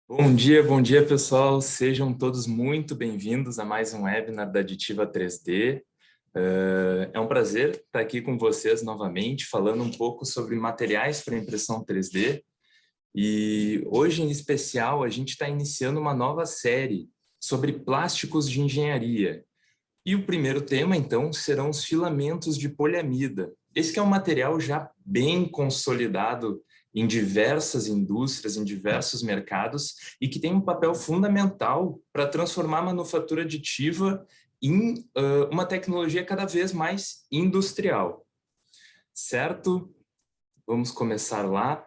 Bom dia pessoal, sejam todos muito bem-vindos a mais um webinar da Additiva 3D. É um prazer estar aqui com vocês novamente, falando um pouco sobre materiais para impressão 3D. E hoje, em especial, a gente está iniciando uma nova série sobre plásticos de engenharia. E o primeiro tema, então, serão os filamentos de poliamida. Esse que é um material já bem consolidado em diversas indústrias, em diversos mercados, e que tem um papel fundamental para transformar a manufatura aditiva em uma tecnologia cada vez mais industrial. Certo? Vamos começar lá.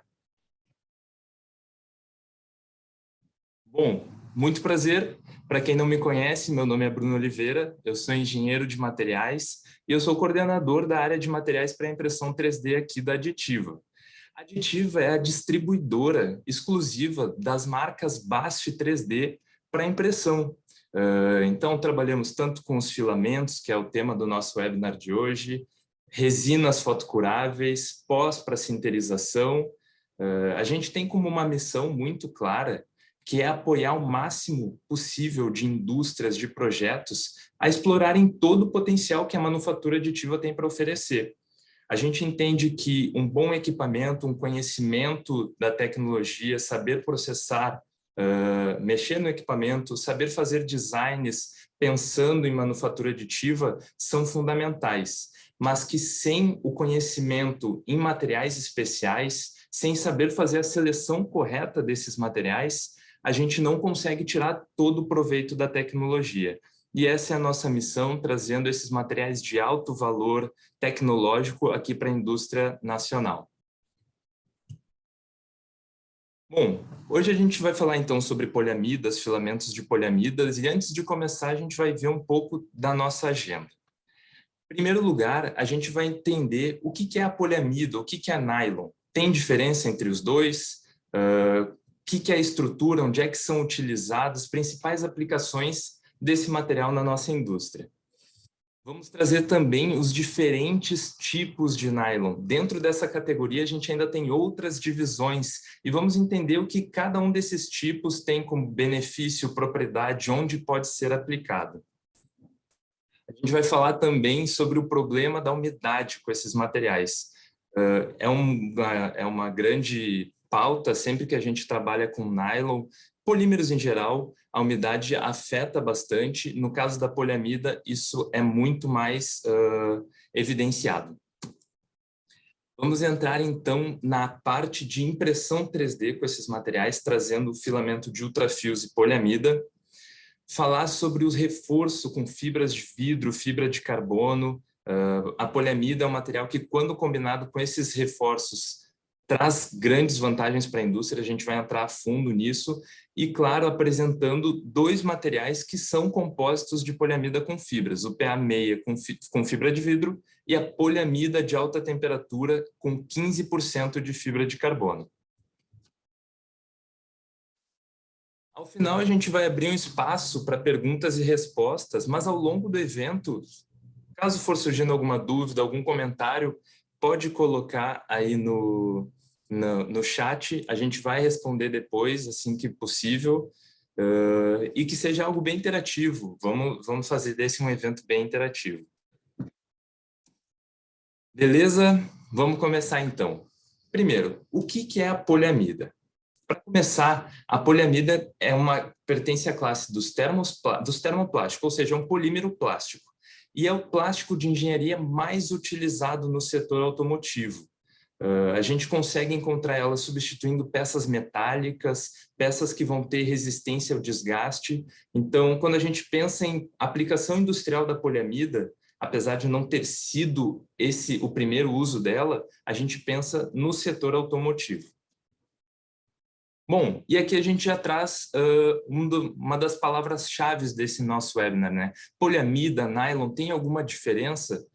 Bom, muito prazer. Para quem não me conhece, meu nome é Bruno Oliveira, eu sou engenheiro de materiais e eu sou coordenador da área de materiais para impressão 3D aqui da Additiva. A Additiva é a distribuidora exclusiva das marcas BASF 3D para impressão. Então, trabalhamos tanto com os filamentos, que é o tema do nosso webinar de hoje, resinas fotocuráveis, pós para sinterização. A gente tem como uma missão muito clara que é apoiar o máximo possível de indústrias, de projetos, a explorarem todo o potencial que a manufatura aditiva tem para oferecer. A gente entende que um bom equipamento, um conhecimento da tecnologia, saber processar, mexer no equipamento, saber fazer designs pensando em manufatura aditiva são fundamentais, mas que sem o conhecimento em materiais especiais, sem saber fazer a seleção correta desses materiais, a gente não consegue tirar todo o proveito da tecnologia. E essa é a nossa missão, trazendo esses materiais de alto valor tecnológico aqui para a indústria nacional. Bom, hoje a gente vai falar então sobre poliamidas, filamentos de poliamidas, e antes de começar a gente vai ver um pouco da nossa agenda. Em primeiro lugar, a gente vai entender o que é a poliamida, o que é a nylon. Tem diferença entre os dois? O que é a estrutura? Onde é que são utilizadas? As principais aplicações desse material na nossa indústria. Vamos trazer também os diferentes tipos de nylon. Dentro dessa categoria, a gente ainda tem outras divisões e vamos entender o que cada um desses tipos tem como benefício, propriedade, onde pode ser aplicado. A gente vai falar também sobre o problema da umidade com esses materiais. É uma grande pauta sempre que a gente trabalha com nylon. Polímeros em geral, a umidade afeta bastante. No caso da poliamida, isso é muito mais evidenciado. Vamos entrar, então, na parte de impressão 3D com esses materiais, trazendo o filamento de ultrafios e poliamida. Falar sobre os reforços com fibras de vidro, fibra de carbono. A poliamida é um material que, quando combinado com esses reforços, traz grandes vantagens para a indústria, a gente vai entrar a fundo nisso. E, claro, apresentando dois materiais que são compósitos de poliamida com fibras, o PA6 com fibra de vidro e a poliamida de alta temperatura com 15% de fibra de carbono. Ao final, a gente vai abrir um espaço para perguntas e respostas, mas ao longo do evento, caso for surgindo alguma dúvida, algum comentário, pode colocar aí no chat, a gente vai responder depois, assim que possível, e que seja algo bem interativo. Vamos fazer desse um evento bem interativo. Beleza? Vamos começar então. Primeiro, o que é a poliamida? Para começar, a poliamida pertence à classe dos termoplásticos, ou seja, é um polímero plástico. E é o plástico de engenharia mais utilizado no setor automotivo. A gente consegue encontrar ela substituindo peças metálicas, peças que vão ter resistência ao desgaste. Então, quando a gente pensa em aplicação industrial da poliamida, apesar de não ter sido esse o primeiro uso dela, a gente pensa no setor automotivo. Bom, e aqui a gente já traz uma das palavras-chave desse nosso webinar, né? Poliamida, nylon, tem alguma diferença?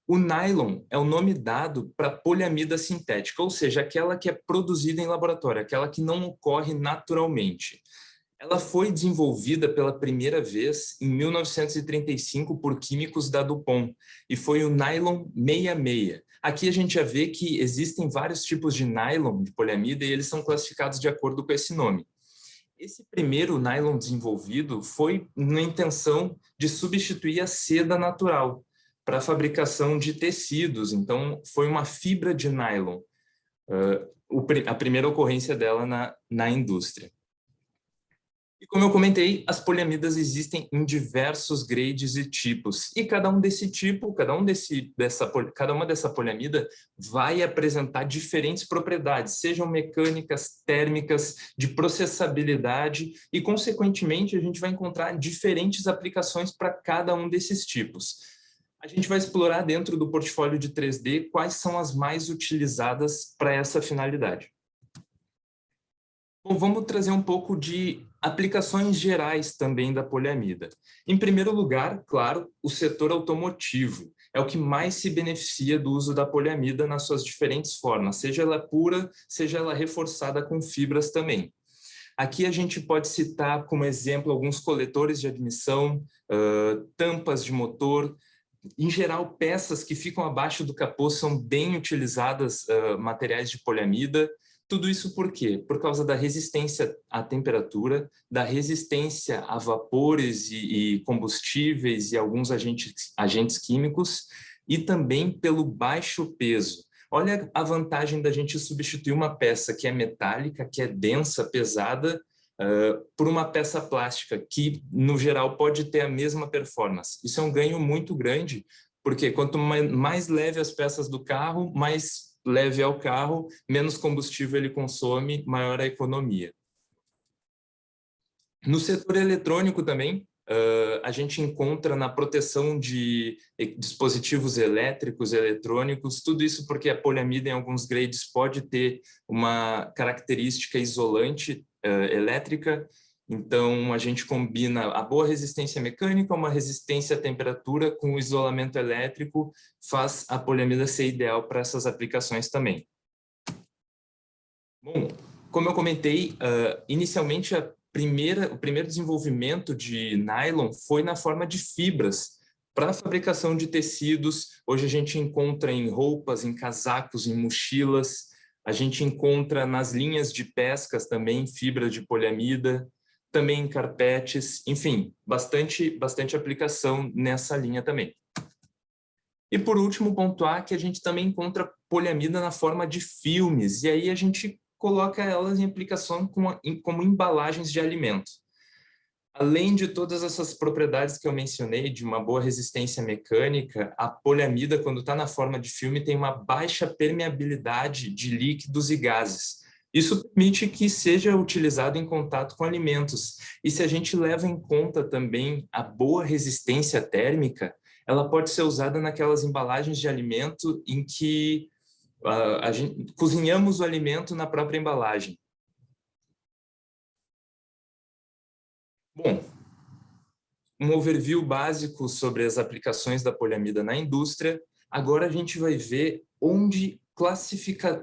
O nylon é o nome dado para poliamida sintética, ou seja, aquela que é produzida em laboratório, aquela que não ocorre naturalmente. Ela foi desenvolvida pela primeira vez em 1935 por químicos da DuPont e foi o nylon 66. Aqui a gente já vê que existem vários tipos de nylon de poliamida e eles são classificados de acordo com esse nome. Esse primeiro nylon desenvolvido foi na intenção de substituir a seda natural para a fabricação de tecidos. Então, foi uma fibra de nylon, a primeira ocorrência dela na indústria. E como eu comentei, as poliamidas existem em diversos grades e tipos. E cada um desse tipo, cada uma dessa poliamida vai apresentar diferentes propriedades, sejam mecânicas, térmicas, de processabilidade e, consequentemente, a gente vai encontrar diferentes aplicações para cada um desses tipos. A gente vai explorar dentro do portfólio de 3D quais são as mais utilizadas para essa finalidade. Bom, vamos trazer um pouco de aplicações gerais também da poliamida. Em primeiro lugar, claro, o setor automotivo é o que mais se beneficia do uso da poliamida nas suas diferentes formas, seja ela pura, seja ela reforçada com fibras também. Aqui a gente pode citar como exemplo alguns coletores de admissão, tampas de motor. Em geral, peças que ficam abaixo do capô são bem utilizadas, materiais de poliamida. Tudo isso por quê? Por causa da resistência à temperatura, da resistência a vapores e combustíveis e alguns agentes químicos, e também pelo baixo peso. Olha a vantagem da gente substituir uma peça que é metálica, que é densa, pesada, por uma peça plástica, que, no geral, pode ter a mesma performance. Isso é um ganho muito grande, porque quanto mais leve as peças do carro, mais leve ao carro, menos combustível ele consome, maior a economia. No setor eletrônico também, a gente encontra na proteção de dispositivos elétricos, eletrônicos, tudo isso porque a poliamida em alguns grades pode ter uma característica isolante elétrica. Então, a gente combina a boa resistência mecânica, uma resistência à temperatura com o isolamento elétrico, faz a poliamida ser ideal para essas aplicações também. Bom, como eu comentei, inicialmente o primeiro desenvolvimento de nylon foi na forma de fibras para a fabricação de tecidos. Hoje a gente encontra em roupas, em casacos, em mochilas, a gente encontra nas linhas de pescas também fibra de poliamida, também em carpetes, enfim, bastante aplicação nessa linha também. E por último, pontuar que a gente também encontra poliamida na forma de filmes, e aí a gente coloca elas em aplicação como embalagens de alimento. Além de todas essas propriedades que eu mencionei, de uma boa resistência mecânica, a poliamida, quando está na forma de filme, tem uma baixa permeabilidade de líquidos e gases. Isso permite que seja utilizado em contato com alimentos. E se a gente leva em conta também a boa resistência térmica, ela pode ser usada naquelas embalagens de alimento em que a gente cozinhamos o alimento na própria embalagem. Bom, um overview básico sobre as aplicações da poliamida na indústria. Agora a gente vai ver onde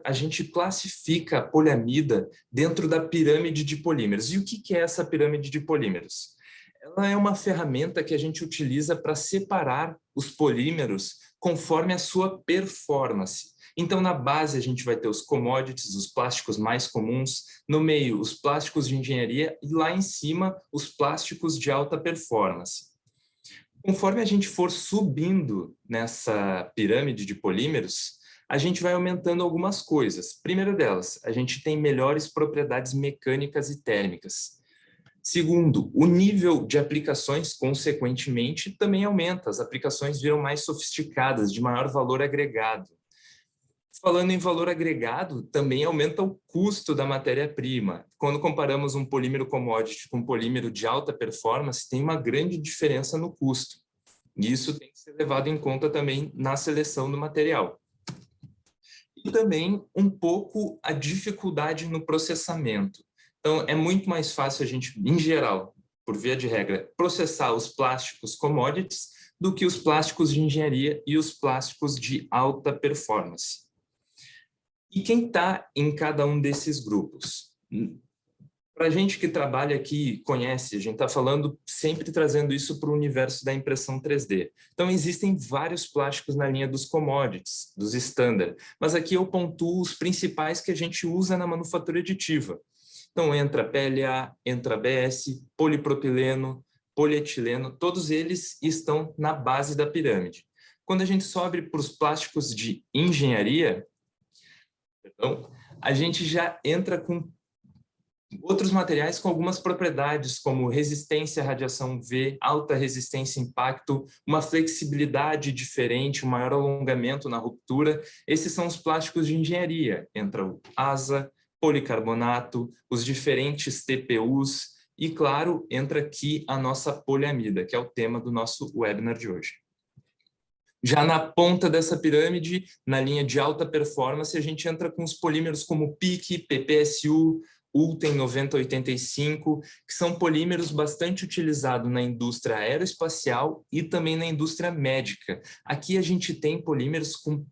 a gente classifica a poliamida dentro da pirâmide de polímeros. E o que é essa pirâmide de polímeros? Ela é uma ferramenta que a gente utiliza para separar os polímeros conforme a sua performance. Então, na base, a gente vai ter os commodities, os plásticos mais comuns, no meio, os plásticos de engenharia e lá em cima, os plásticos de alta performance. Conforme a gente for subindo nessa pirâmide de polímeros, a gente vai aumentando algumas coisas. Primeira delas, a gente tem melhores propriedades mecânicas e térmicas. Segundo, o nível de aplicações, consequentemente, também aumenta. As aplicações viram mais sofisticadas, de maior valor agregado. Falando em valor agregado, também aumenta o custo da matéria-prima. Quando comparamos um polímero commodity com um polímero de alta performance, tem uma grande diferença no custo. E isso tem que ser levado em conta também na seleção do material. E também um pouco a dificuldade no processamento. Então, é muito mais fácil a gente, em geral, por via de regra, processar os plásticos commodities do que os plásticos de engenharia e os plásticos de alta performance. E quem está em cada um desses grupos? Para a gente que trabalha aqui, conhece, a gente está falando, sempre trazendo isso para o universo da impressão 3D. Então, existem vários plásticos na linha dos commodities, dos standard, mas aqui eu pontuo os principais que a gente usa na manufatura aditiva. Então, entra PLA, entra ABS, polipropileno, polietileno, todos eles estão na base da pirâmide. Quando a gente sobe para os plásticos de engenharia, então, a gente já entra com outros materiais com algumas propriedades, como resistência à radiação UV, alta resistência a impacto, uma flexibilidade diferente, um maior alongamento na ruptura. Esses são os plásticos de engenharia. Entra o ASA, policarbonato, os diferentes TPUs e, claro, entra aqui a nossa poliamida, que é o tema do nosso webinar de hoje. Já na ponta dessa pirâmide, na linha de alta performance, a gente entra com os polímeros como PIC, PPSU, Ultem 9085, que são polímeros bastante utilizados na indústria aeroespacial e também na indústria médica. Aqui a gente tem polímeros com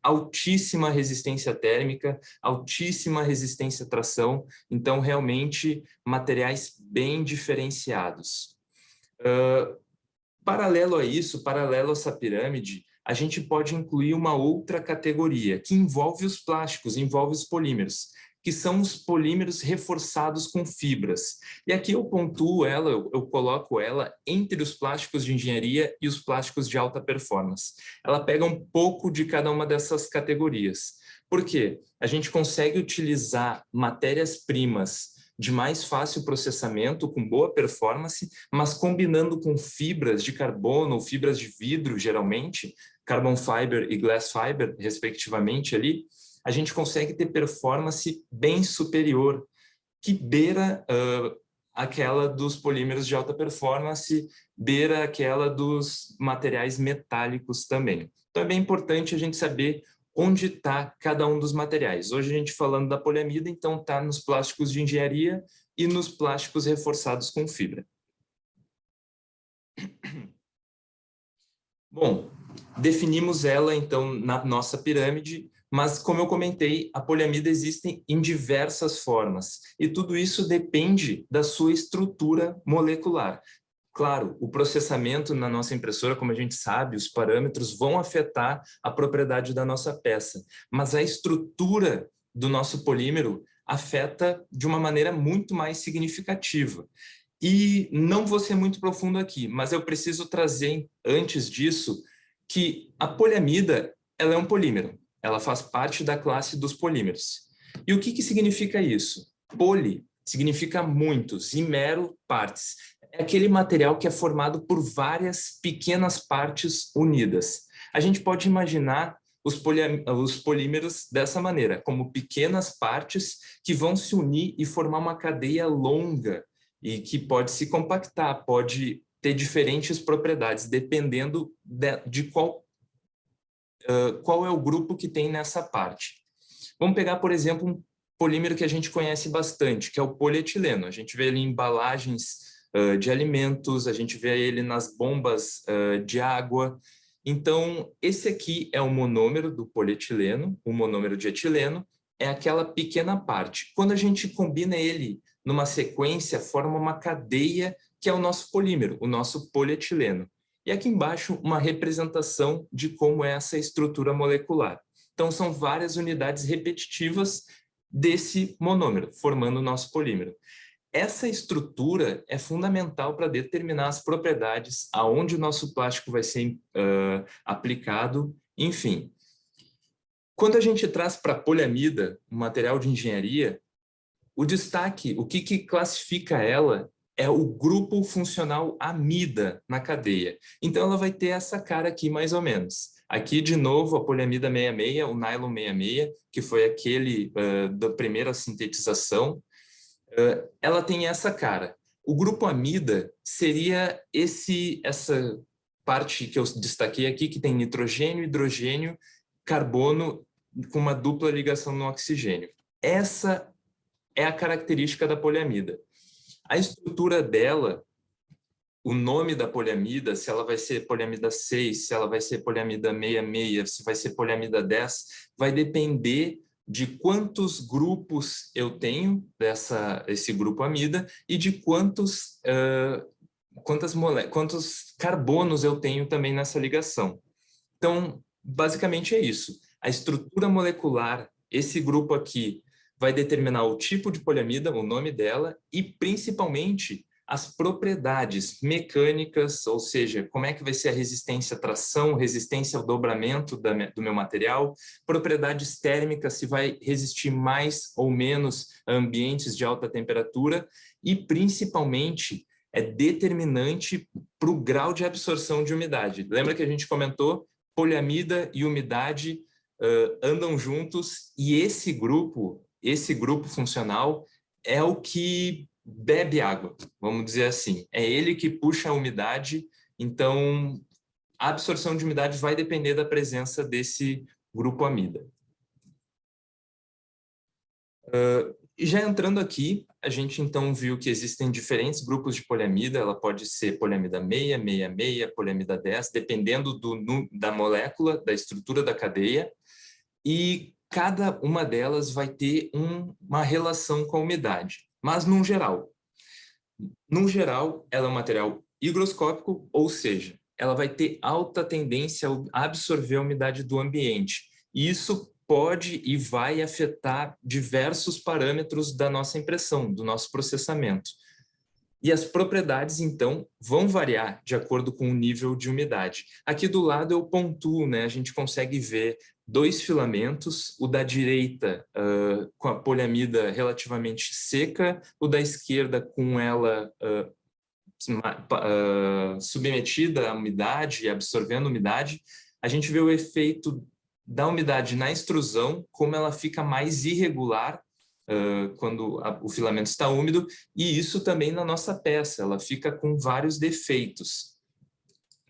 altíssima resistência térmica, altíssima resistência à tração, então realmente materiais bem diferenciados. Paralelo a isso, paralelo a essa pirâmide, a gente pode incluir uma outra categoria, que envolve os plásticos, envolve os polímeros, que são os polímeros reforçados com fibras. E aqui eu pontuo ela, eu coloco ela entre os plásticos de engenharia e os plásticos de alta performance. Ela pega um pouco de cada uma dessas categorias. Por quê? A gente consegue utilizar matérias-primas de mais fácil processamento, com boa performance, mas combinando com fibras de carbono ou fibras de vidro, geralmente, carbon fiber e glass fiber, respectivamente, ali, a gente consegue ter performance bem superior, que beira aquela dos polímeros de alta performance, beira aquela dos materiais metálicos também. Então é bem importante a gente saber onde está cada um dos materiais. Hoje a gente falando da poliamida, então está nos plásticos de engenharia e nos plásticos reforçados com fibra. Bom, definimos ela então na nossa pirâmide, mas como eu comentei, a poliamida existe em diversas formas e tudo isso depende da sua estrutura molecular. Claro, o processamento na nossa impressora, como a gente sabe, os parâmetros vão afetar a propriedade da nossa peça, mas a estrutura do nosso polímero afeta de uma maneira muito mais significativa. E não vou ser muito profundo aqui, mas eu preciso trazer, antes disso, que a poliamida ela é um polímero, ela faz parte da classe dos polímeros. E o que significa isso? Poli significa muitos e mero partes. É aquele material que é formado por várias pequenas partes unidas. A gente pode imaginar os polímeros dessa maneira, como pequenas partes que vão se unir e formar uma cadeia longa e que pode se compactar, pode ter diferentes propriedades, dependendo de qual é o grupo que tem nessa parte. Vamos pegar, por exemplo, um polímero que a gente conhece bastante, que é o polietileno. A gente vê ele em embalagens de alimentos, a gente vê ele nas bombas de água. Então, esse aqui é o monômero do polietileno, o monômero de etileno, é aquela pequena parte. Quando a gente combina ele numa sequência, forma uma cadeia que é o nosso polímero, o nosso polietileno. E aqui embaixo, uma representação de como é essa estrutura molecular. Então, são várias unidades repetitivas desse monômero, formando o nosso polímero. Essa estrutura é fundamental para determinar as propriedades, aonde o nosso plástico vai ser aplicado, enfim. Quando a gente traz para a poliamida, um material de engenharia, o destaque, o que classifica ela é o grupo funcional amida na cadeia. Então, ela vai ter essa cara aqui, mais ou menos. Aqui, de novo, a poliamida 66, o nylon 66, que foi aquele da primeira sintetização, ela tem essa cara. O grupo amida seria essa parte que eu destaquei aqui, que tem nitrogênio, hidrogênio, carbono, com uma dupla ligação no oxigênio. Essa é a característica da poliamida. A estrutura dela, o nome da poliamida, se ela vai ser poliamida 6, se ela vai ser poliamida 66, se vai ser poliamida 10, vai depender de quantos grupos eu tenho esse grupo amida e de quantos carbonos eu tenho também nessa ligação. Então, basicamente é isso. A estrutura molecular, esse grupo aqui, vai determinar o tipo de poliamida, o nome dela, e principalmente as propriedades mecânicas, ou seja, como é que vai ser a resistência à tração, resistência ao dobramento do meu material, propriedades térmicas, se vai resistir mais ou menos a ambientes de alta temperatura, e principalmente é determinante para o grau de absorção de umidade. Lembra que a gente comentou? Poliamida e umidade andam juntos, e esse grupo funcional é o que bebe água, vamos dizer assim. É ele que puxa a umidade, então a absorção de umidade vai depender da presença desse grupo amida. Já entrando aqui, a gente então viu que existem diferentes grupos de poliamida. Ela pode ser poliamida 6, 66, poliamida 10, dependendo da molécula, da estrutura da cadeia, e cada uma delas vai ter uma relação com a umidade. Mas, no geral, ela é um material higroscópico, ou seja, ela vai ter alta tendência a absorver a umidade do ambiente. E isso pode e vai afetar diversos parâmetros da nossa impressão, do nosso processamento. E as propriedades, então, vão variar de acordo com o nível de umidade. Aqui do lado eu pontuo, né? A gente consegue ver 2 filamentos, o da direita com a poliamida relativamente seca, o da esquerda com ela submetida à umidade e absorvendo umidade. A gente vê o efeito da umidade na extrusão, como ela fica mais irregular quando o filamento está úmido, e isso também na nossa peça, ela fica com vários defeitos.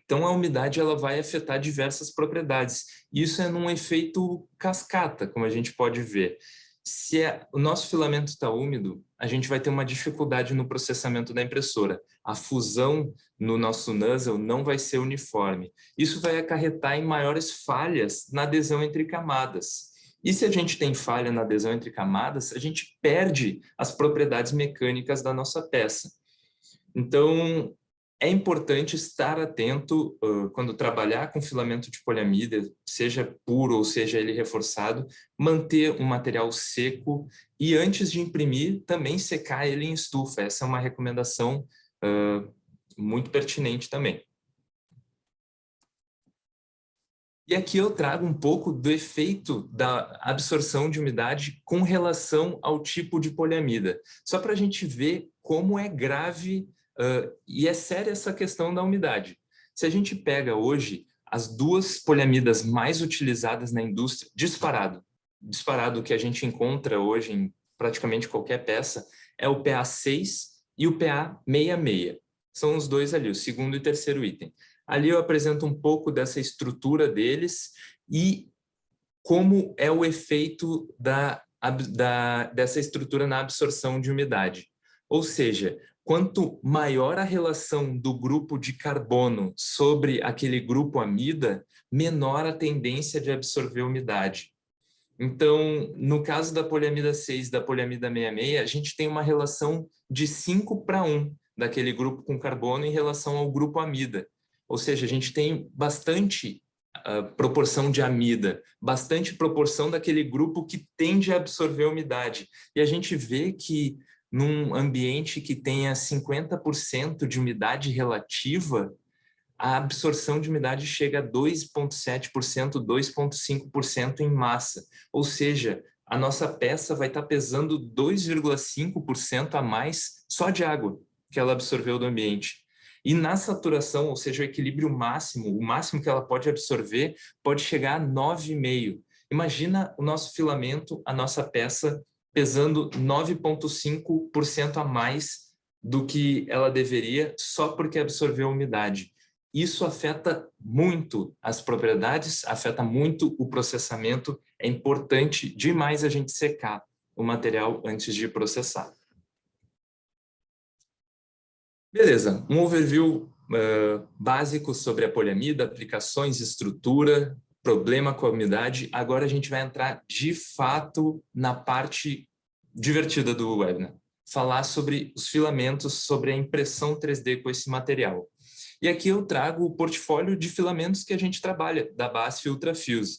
Então, a umidade ela vai afetar diversas propriedades. Isso é num efeito cascata, como a gente pode ver. Se o nosso filamento está úmido, a gente vai ter uma dificuldade no processamento da impressora. A fusão no nosso nozzle não vai ser uniforme. Isso vai acarretar em maiores falhas na adesão entre camadas. E se a gente tem falha na adesão entre camadas, a gente perde as propriedades mecânicas da nossa peça. Então, é importante estar atento quando trabalhar com filamento de poliamida, seja puro ou seja ele reforçado, manter um material seco e antes de imprimir, também secar ele em estufa. Essa é uma recomendação muito pertinente também. E aqui eu trago um pouco do efeito da absorção de umidade com relação ao tipo de poliamida. Só para a gente ver como é grave e é séria essa questão da umidade. Se a gente pega hoje as 2 poliamidas mais utilizadas na indústria, disparado que a gente encontra hoje em praticamente qualquer peça, é o PA6 e o PA66. São os 2 ali, o segundo e terceiro item. Ali eu apresento um pouco dessa estrutura deles e como é o efeito dessa estrutura na absorção de umidade. Ou seja, quanto maior a relação do grupo de carbono sobre aquele grupo amida, menor a tendência de absorver umidade. Então, no caso da poliamida 6 e da poliamida 66, a gente tem uma relação de 5:1 daquele grupo com carbono em relação ao grupo amida. Ou seja, a gente tem bastante proporção de amida, bastante proporção daquele grupo que tende a absorver a umidade. E a gente vê que num ambiente que tenha 50% de umidade relativa, a absorção de umidade chega a 2,7%, 2,5% em massa. Ou seja, a nossa peça vai estar pesando 2,5% a mais só de água que ela absorveu do ambiente. E na saturação, ou seja, o equilíbrio máximo, o máximo que ela pode absorver, pode chegar a 9,5%. Imagina o nosso filamento, a nossa peça, pesando 9,5% a mais do que ela deveria, só porque absorveu a umidade. Isso afeta muito as propriedades, afeta muito o processamento. É importante demais a gente secar o material antes de processar. Beleza, um overview básico sobre a poliamida, aplicações, estrutura, problema com a umidade. Agora a gente vai entrar de fato na parte divertida do webinar. Falar sobre os filamentos, sobre a impressão 3D com esse material. E aqui eu trago o portfólio de filamentos que a gente trabalha, da BASF Ultrafuse.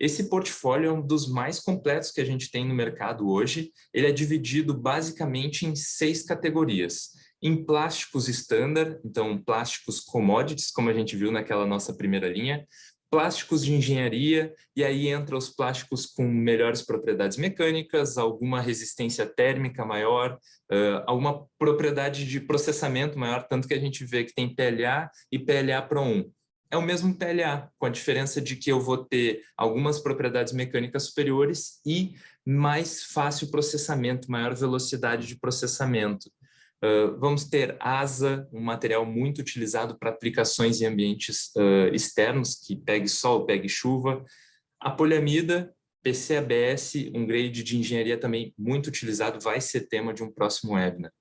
Esse portfólio é um dos mais completos que a gente tem no mercado hoje. Ele é dividido basicamente em 6 categorias. Em plásticos standard, então plásticos commodities, como a gente viu naquela nossa primeira linha, plásticos de engenharia, e aí entra os plásticos com melhores propriedades mecânicas, alguma resistência térmica maior, alguma propriedade de processamento maior, tanto que a gente vê que tem PLA e PLA Pro 1. É o mesmo PLA, com a diferença de que eu vou ter algumas propriedades mecânicas superiores e mais fácil processamento, maior velocidade de processamento. Vamos ter ASA, um material muito utilizado para aplicações em ambientes externos, que pegue sol, pegue chuva. A poliamida, PCABS, um grade de engenharia também muito utilizado, vai ser tema de um próximo webinar.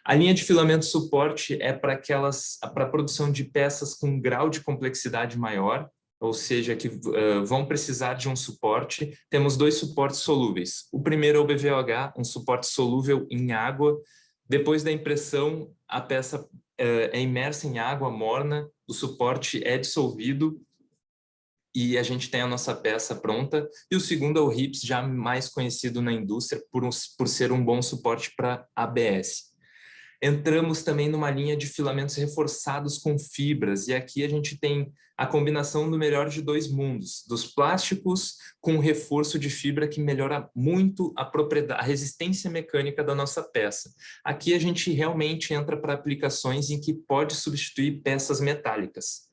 A linha de filamento suporte é para a produção de peças com grau de complexidade maior, ou seja, que vão precisar de um suporte. Temos 2 suportes solúveis. O primeiro é o BVOH, um suporte solúvel em água. Depois da impressão, a peça é imersa em água morna, o suporte é dissolvido e a gente tem a nossa peça pronta. E o segundo é o RIPS, já mais conhecido na indústria por ser um bom suporte para ABS. Entramos também numa linha de filamentos reforçados com fibras, e aqui a gente tem a combinação do melhor de 2 mundos, dos plásticos com reforço de fibra que melhora muito a resistência mecânica da nossa peça. Aqui a gente realmente entra para aplicações em que pode substituir peças metálicas.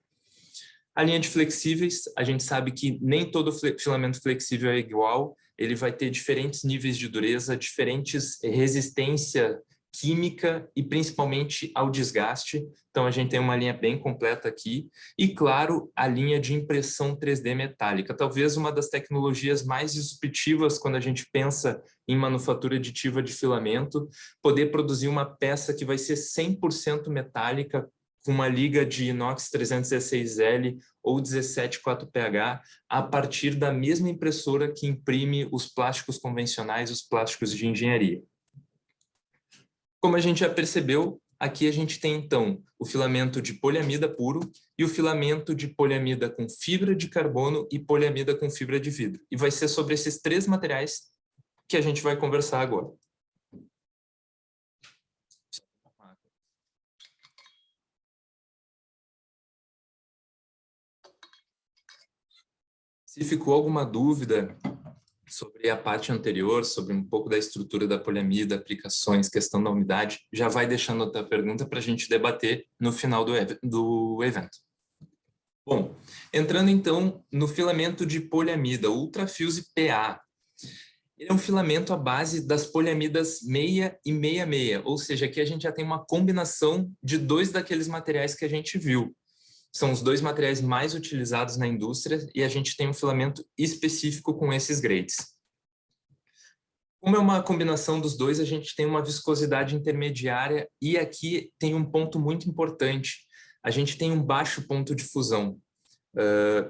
A linha de flexíveis, a gente sabe que nem todo filamento flexível é igual, ele vai ter diferentes níveis de dureza, diferentes resistência química e principalmente ao desgaste. Então a gente tem uma linha bem completa aqui. E claro, a linha de impressão 3D metálica, talvez uma das tecnologias mais disruptivas quando a gente pensa em manufatura aditiva de filamento, poder produzir uma peça que vai ser 100% metálica, com uma liga de inox 316L ou 174pH, a partir da mesma impressora que imprime os plásticos convencionais, os plásticos de engenharia. Como a gente já percebeu, aqui a gente tem, então, o filamento de poliamida puro e o filamento de poliamida com fibra de carbono e poliamida com fibra de vidro. E vai ser sobre esses 3 materiais que a gente vai conversar agora. Se ficou alguma dúvida sobre a parte anterior, sobre um pouco da estrutura da poliamida, aplicações, questão da umidade, já vai deixando a tua pergunta para a gente debater no final do evento. Bom, entrando então no filamento de poliamida, Ultrafuse PA. Ele é um filamento à base das poliamidas 6 e 66, ou seja, aqui a gente já tem uma combinação de 2 daqueles materiais que a gente viu. São os 2 materiais mais utilizados na indústria e a gente tem um filamento específico com esses grades. Como é uma combinação dos 2, a gente tem uma viscosidade intermediária e aqui tem um ponto muito importante. A gente tem um baixo ponto de fusão.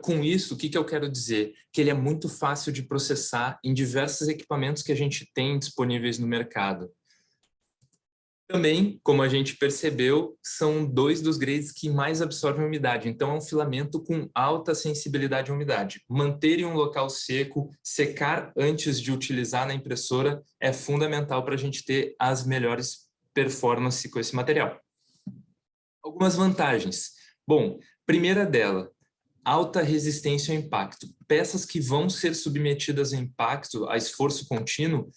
Com isso, o que eu quero dizer? Que ele é muito fácil de processar em diversos equipamentos que a gente tem disponíveis no mercado. Também, como a gente percebeu, são 2 dos grades que mais absorvem umidade. Então, é um filamento com alta sensibilidade à umidade. Manter em um local seco, secar antes de utilizar na impressora é fundamental para a gente ter as melhores performances com esse material. Algumas vantagens. Bom, primeira dela, alta resistência ao impacto. Peças que vão ser submetidas a impacto, a esforço contínuo,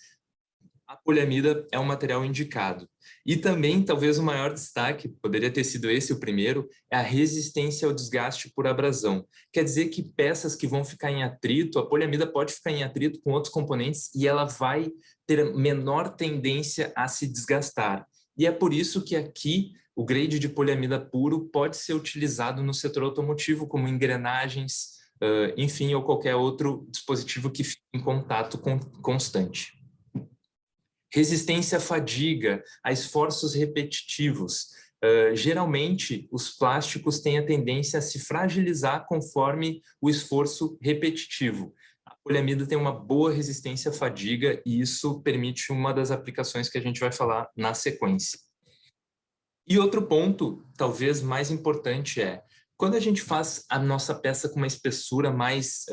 a poliamida é um material indicado. E também, talvez o maior destaque, poderia ter sido esse o primeiro, é a resistência ao desgaste por abrasão. Quer dizer que peças que vão ficar em atrito, a poliamida pode ficar em atrito com outros componentes e ela vai ter menor tendência a se desgastar. E é por isso que aqui o grade de poliamida puro pode ser utilizado no setor automotivo como engrenagens, enfim, ou qualquer outro dispositivo que fique em contato constante. Resistência à fadiga, a esforços repetitivos. Geralmente, os plásticos têm a tendência a se fragilizar conforme o esforço repetitivo. A poliamida tem uma boa resistência à fadiga e isso permite uma das aplicações que a gente vai falar na sequência. E outro ponto, talvez mais importante, é quando a gente faz a nossa peça com uma espessura mais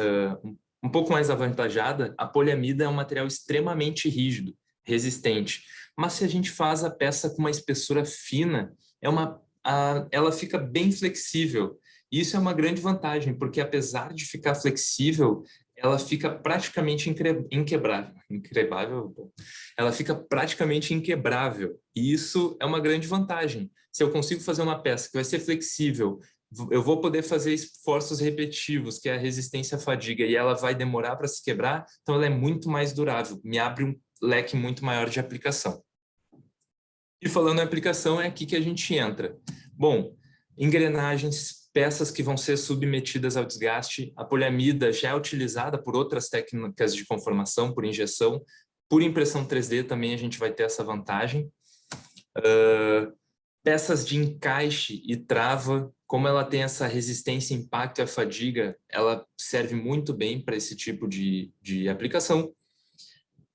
Um pouco mais avantajada, a poliamida é um material extremamente rígido, resistente. Mas se a gente faz a peça com uma espessura fina, ela fica bem flexível. E isso é uma grande vantagem, porque apesar de ficar flexível, ela fica praticamente inquebrável. Inquebrável? Bom. Ela fica praticamente inquebrável. E isso é uma grande vantagem. Se eu consigo fazer uma peça que vai ser flexível, eu vou poder fazer esforços repetitivos, que é a resistência à fadiga, e ela vai demorar para se quebrar, então ela é muito mais durável, me abre um leque muito maior de aplicação. E falando em aplicação, é aqui que a gente entra. Bom, engrenagens, peças que vão ser submetidas ao desgaste, a poliamida já é utilizada por outras técnicas de conformação, por injeção, por impressão 3D também a gente vai ter essa vantagem. Peças de encaixe e trava, como ela tem essa resistência, impacto e a fadiga, ela serve muito bem para esse tipo de aplicação.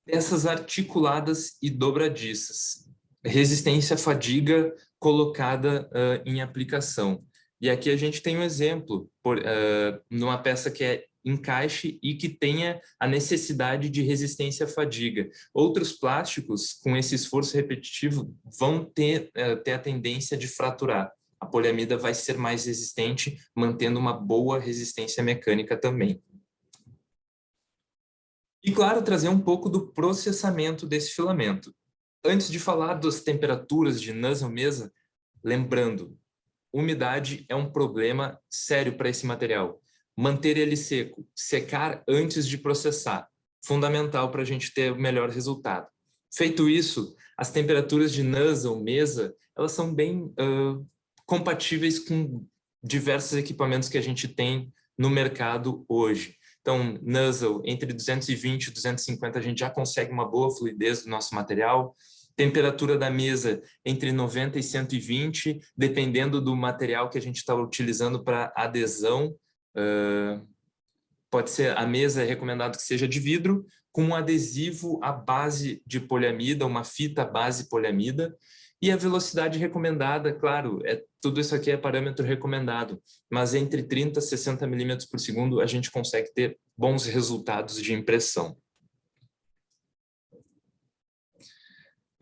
Peças articuladas e dobradiças, resistência à fadiga colocada em aplicação. E aqui a gente tem um exemplo, numa peça que é encaixe e que tenha a necessidade de resistência à fadiga. Outros plásticos, com esse esforço repetitivo, vão ter a tendência de fraturar. A poliamida vai ser mais resistente, mantendo uma boa resistência mecânica também. E, claro, trazer um pouco do processamento desse filamento. Antes de falar das temperaturas de Nasal-Mesa, lembrando, umidade é um problema sério para esse material. Manter ele seco, secar antes de processar, fundamental para a gente ter o melhor resultado. Feito isso, as temperaturas de Nasal-Mesa, elas são bem compatíveis com diversos equipamentos que a gente tem no mercado hoje. Então, Nasal, entre 220 e 250, a gente já consegue uma boa fluidez do nosso material. Temperatura da mesa entre 90 e 120, dependendo do material que a gente está utilizando para adesão. Pode ser, a mesa é recomendado que seja de vidro, com um adesivo à base de poliamida, uma fita base poliamida. E a velocidade recomendada, claro, tudo isso aqui é parâmetro recomendado, mas entre 30 e 60 milímetros por segundo a gente consegue ter bons resultados de impressão.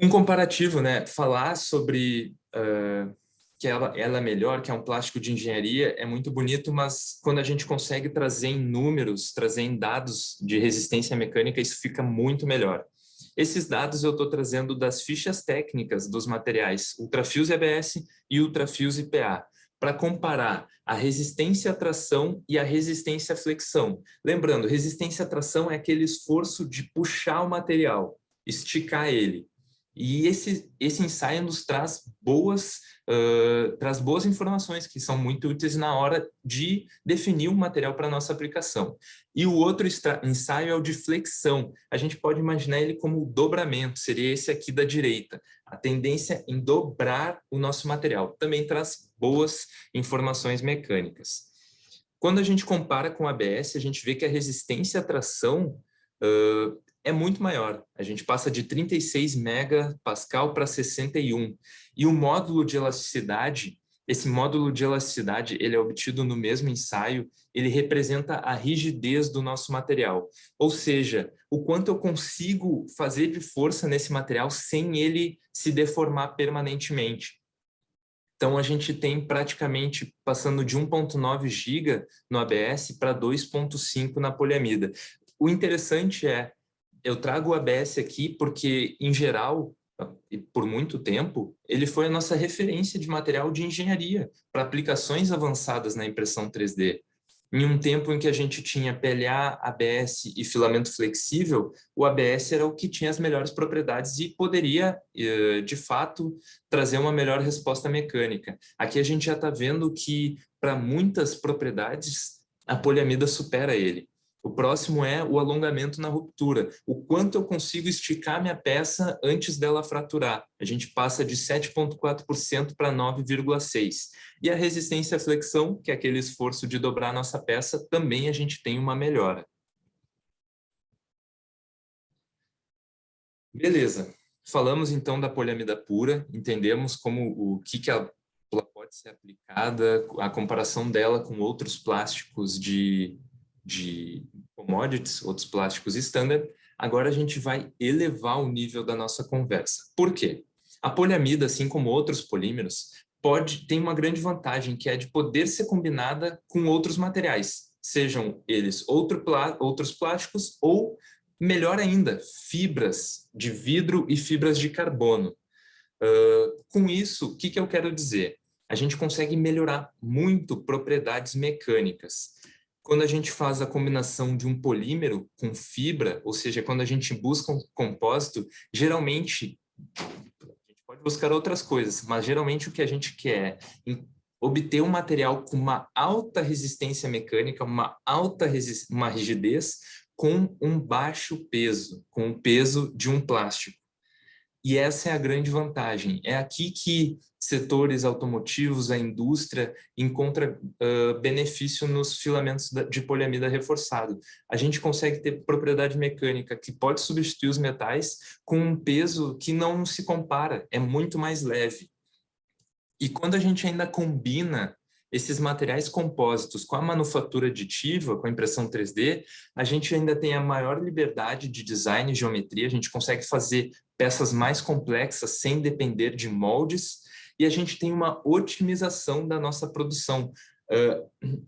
Um comparativo, né? Falar sobre que ela é melhor, que é um plástico de engenharia, é muito bonito, mas quando a gente consegue trazer em números, trazer em dados de resistência mecânica, isso fica muito melhor. Esses dados eu estou trazendo das fichas técnicas dos materiais Ultrafuse ABS e Ultrafuse PA, para comparar a resistência à tração e a resistência à flexão. Lembrando, resistência à tração é aquele esforço de puxar o material, esticar ele. E esse ensaio nos traz boas informações que são muito úteis na hora de definir o material para a nossa aplicação. E o outro ensaio é o de flexão. A gente pode imaginar ele como dobramento, seria esse aqui da direita. A tendência em dobrar o nosso material. Também traz boas informações mecânicas. Quando a gente compara com o ABS, a gente vê que a resistência à tração é muito maior. A gente passa de 36 megapascal para 61. E o módulo de elasticidade, esse módulo de elasticidade, ele é obtido no mesmo ensaio, ele representa a rigidez do nosso material. Ou seja, o quanto eu consigo fazer de força nesse material sem ele se deformar permanentemente. Então, a gente tem praticamente passando de 1,9 GB no ABS para 2,5 na poliamida. O interessante é, eu trago o ABS aqui porque, em geral, e por muito tempo, ele foi a nossa referência de material de engenharia para aplicações avançadas na impressão 3D. Em um tempo em que a gente tinha PLA, ABS e filamento flexível, o ABS era o que tinha as melhores propriedades e poderia, de fato, trazer uma melhor resposta mecânica. Aqui a gente já está vendo que, para muitas propriedades, a poliamida supera ele. O próximo é o alongamento na ruptura. O quanto eu consigo esticar minha peça antes dela fraturar. A gente passa de 7,4% para 9,6%. E a resistência à flexão, que é aquele esforço de dobrar a nossa peça, também a gente tem uma melhora. Beleza. Falamos então da poliamida pura, entendemos o que ela pode ser aplicada, a comparação dela com outros plásticos de de commodities, outros plásticos standard, agora a gente vai elevar o nível da nossa conversa. Por quê? A poliamida, assim como outros polímeros, tem uma grande vantagem, que é de poder ser combinada com outros materiais, sejam eles outros plásticos ou, melhor ainda, fibras de vidro e fibras de carbono. Com isso, o que eu quero dizer? A gente consegue melhorar muito propriedades mecânicas. Quando a gente faz a combinação de um polímero com fibra, ou seja, quando a gente busca um compósito, geralmente, a gente pode buscar outras coisas, mas geralmente o que a gente quer é obter um material com uma alta resistência mecânica, uma rigidez, com um baixo peso, com o peso de um plástico. E essa é a grande vantagem. É aqui que setores automotivos, a indústria, encontra benefício nos filamentos de poliamida reforçado. A gente consegue ter propriedade mecânica que pode substituir os metais com um peso que não se compara, é muito mais leve. E quando a gente ainda combina esses materiais compósitos com a manufatura aditiva, com a impressão 3D, a gente ainda tem a maior liberdade de design e geometria, a gente consegue fazer peças mais complexas sem depender de moldes, e a gente tem uma otimização da nossa produção.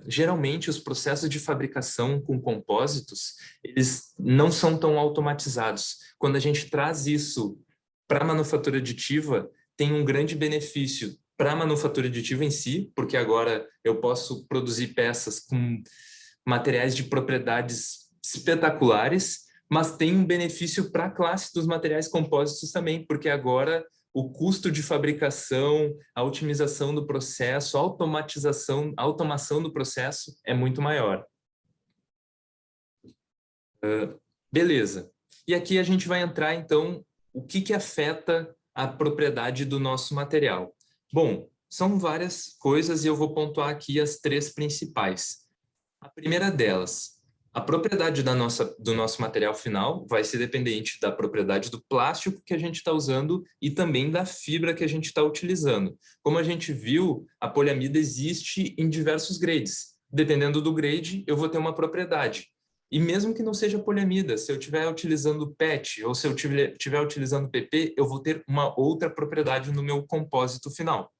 Geralmente, os processos de fabricação com compósitos, eles não são tão automatizados. Quando a gente traz isso para a manufatura aditiva, tem um grande benefício para a manufatura aditiva em si, porque agora eu posso produzir peças com materiais de propriedades espetaculares, mas tem um benefício para a classe dos materiais compósitos também, porque agora o custo de fabricação, a otimização do processo, a automação do processo é muito maior. Beleza. E aqui a gente vai entrar, então, o que afeta a propriedade do nosso material. Bom, são várias coisas e eu vou pontuar aqui as três principais. A primeira delas, a propriedade do nosso material final vai ser dependente da propriedade do plástico que a gente está usando e também da fibra que a gente está utilizando. Como a gente viu, a poliamida existe em diversos grades. Dependendo do grade, eu vou ter uma propriedade. E mesmo que não seja poliamida, se eu estiver utilizando PET ou se eu estiver utilizando PP, eu vou ter uma outra propriedade no meu compósito final.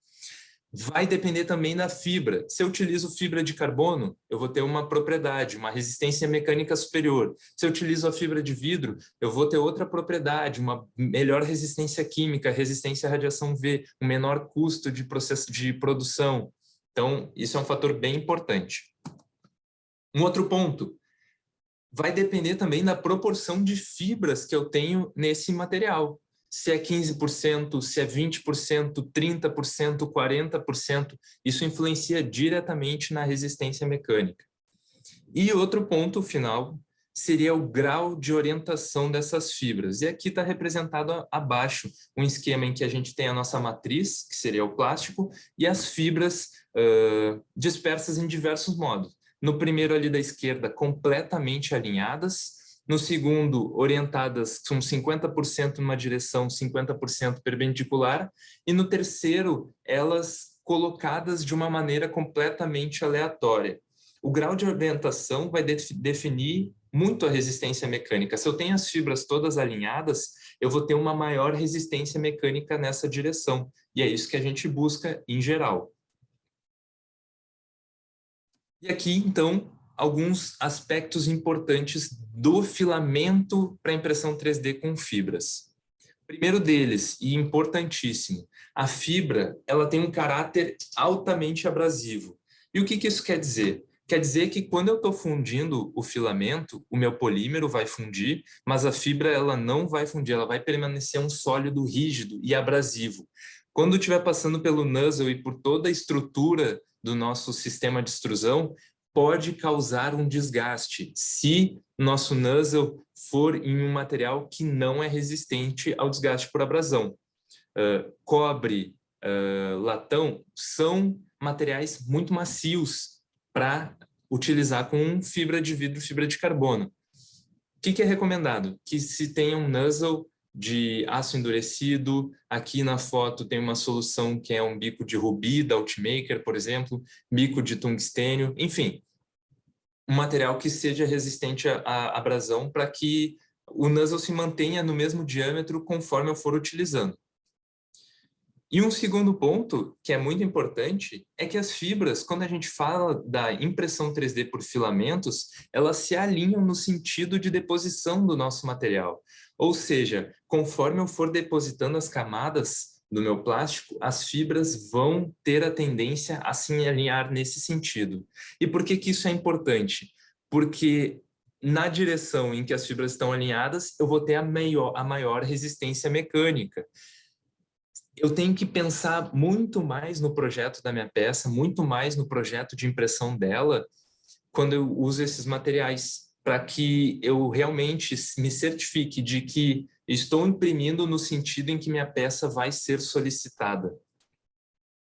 Vai depender também da fibra. Se eu utilizo fibra de carbono, eu vou ter uma propriedade, uma resistência mecânica superior. Se eu utilizo a fibra de vidro, eu vou ter outra propriedade, uma melhor resistência química, resistência à radiação V, um menor custo de processo de produção. Então, isso é um fator bem importante. Um outro ponto, vai depender também da proporção de fibras que eu tenho nesse material. Se é 15%, se é 20%, 30%, 40%, isso influencia diretamente na resistência mecânica. E outro ponto final seria o grau de orientação dessas fibras. E aqui está representado abaixo um esquema em que a gente tem a nossa matriz, que seria o plástico, e as fibras dispersas em diversos modos. No primeiro ali da esquerda, completamente alinhadas. No segundo, orientadas com 50% numa direção, 50% perpendicular. E no terceiro, elas colocadas de uma maneira completamente aleatória. O grau de orientação vai definir muito a resistência mecânica. Se eu tenho as fibras todas alinhadas, eu vou ter uma maior resistência mecânica nessa direção. E é isso que a gente busca em geral. E aqui, então, alguns aspectos importantes do filamento para impressão 3D com fibras. O primeiro deles, e importantíssimo, a fibra ela tem um caráter altamente abrasivo. E o que isso quer dizer? Quer dizer que quando eu estou fundindo o filamento, o meu polímero vai fundir, mas a fibra ela não vai fundir, ela vai permanecer um sólido rígido e abrasivo. Quando estiver passando pelo nozzle e por toda a estrutura do nosso sistema de extrusão, pode causar um desgaste se nosso nozzle for em um material que não é resistente ao desgaste por abrasão. Cobre, latão são materiais muito macios para utilizar com fibra de vidro, fibra de carbono. O que é recomendado? Que se tenha um nozzle de aço endurecido. Aqui na foto tem uma solução que é um bico de rubi da Ultimaker, por exemplo, bico de tungstênio, enfim. um material que seja resistente à abrasão para que o nozzle se mantenha no mesmo diâmetro conforme eu for utilizando. E um segundo ponto, que é muito importante, é que as fibras, quando a gente fala da impressão 3D por filamentos, elas se alinham no sentido de deposição do nosso material. Ou seja, conforme eu for depositando as camadas do meu plástico, as fibras vão ter a tendência a se alinhar nesse sentido. E por que que isso é importante? Porque na direção em que as fibras estão alinhadas, eu vou ter a maior resistência mecânica. Eu tenho que pensar muito mais no projeto da minha peça, muito mais no projeto de impressão dela, quando eu uso esses materiais, para que eu realmente me certifique de que estou imprimindo no sentido em que minha peça vai ser solicitada.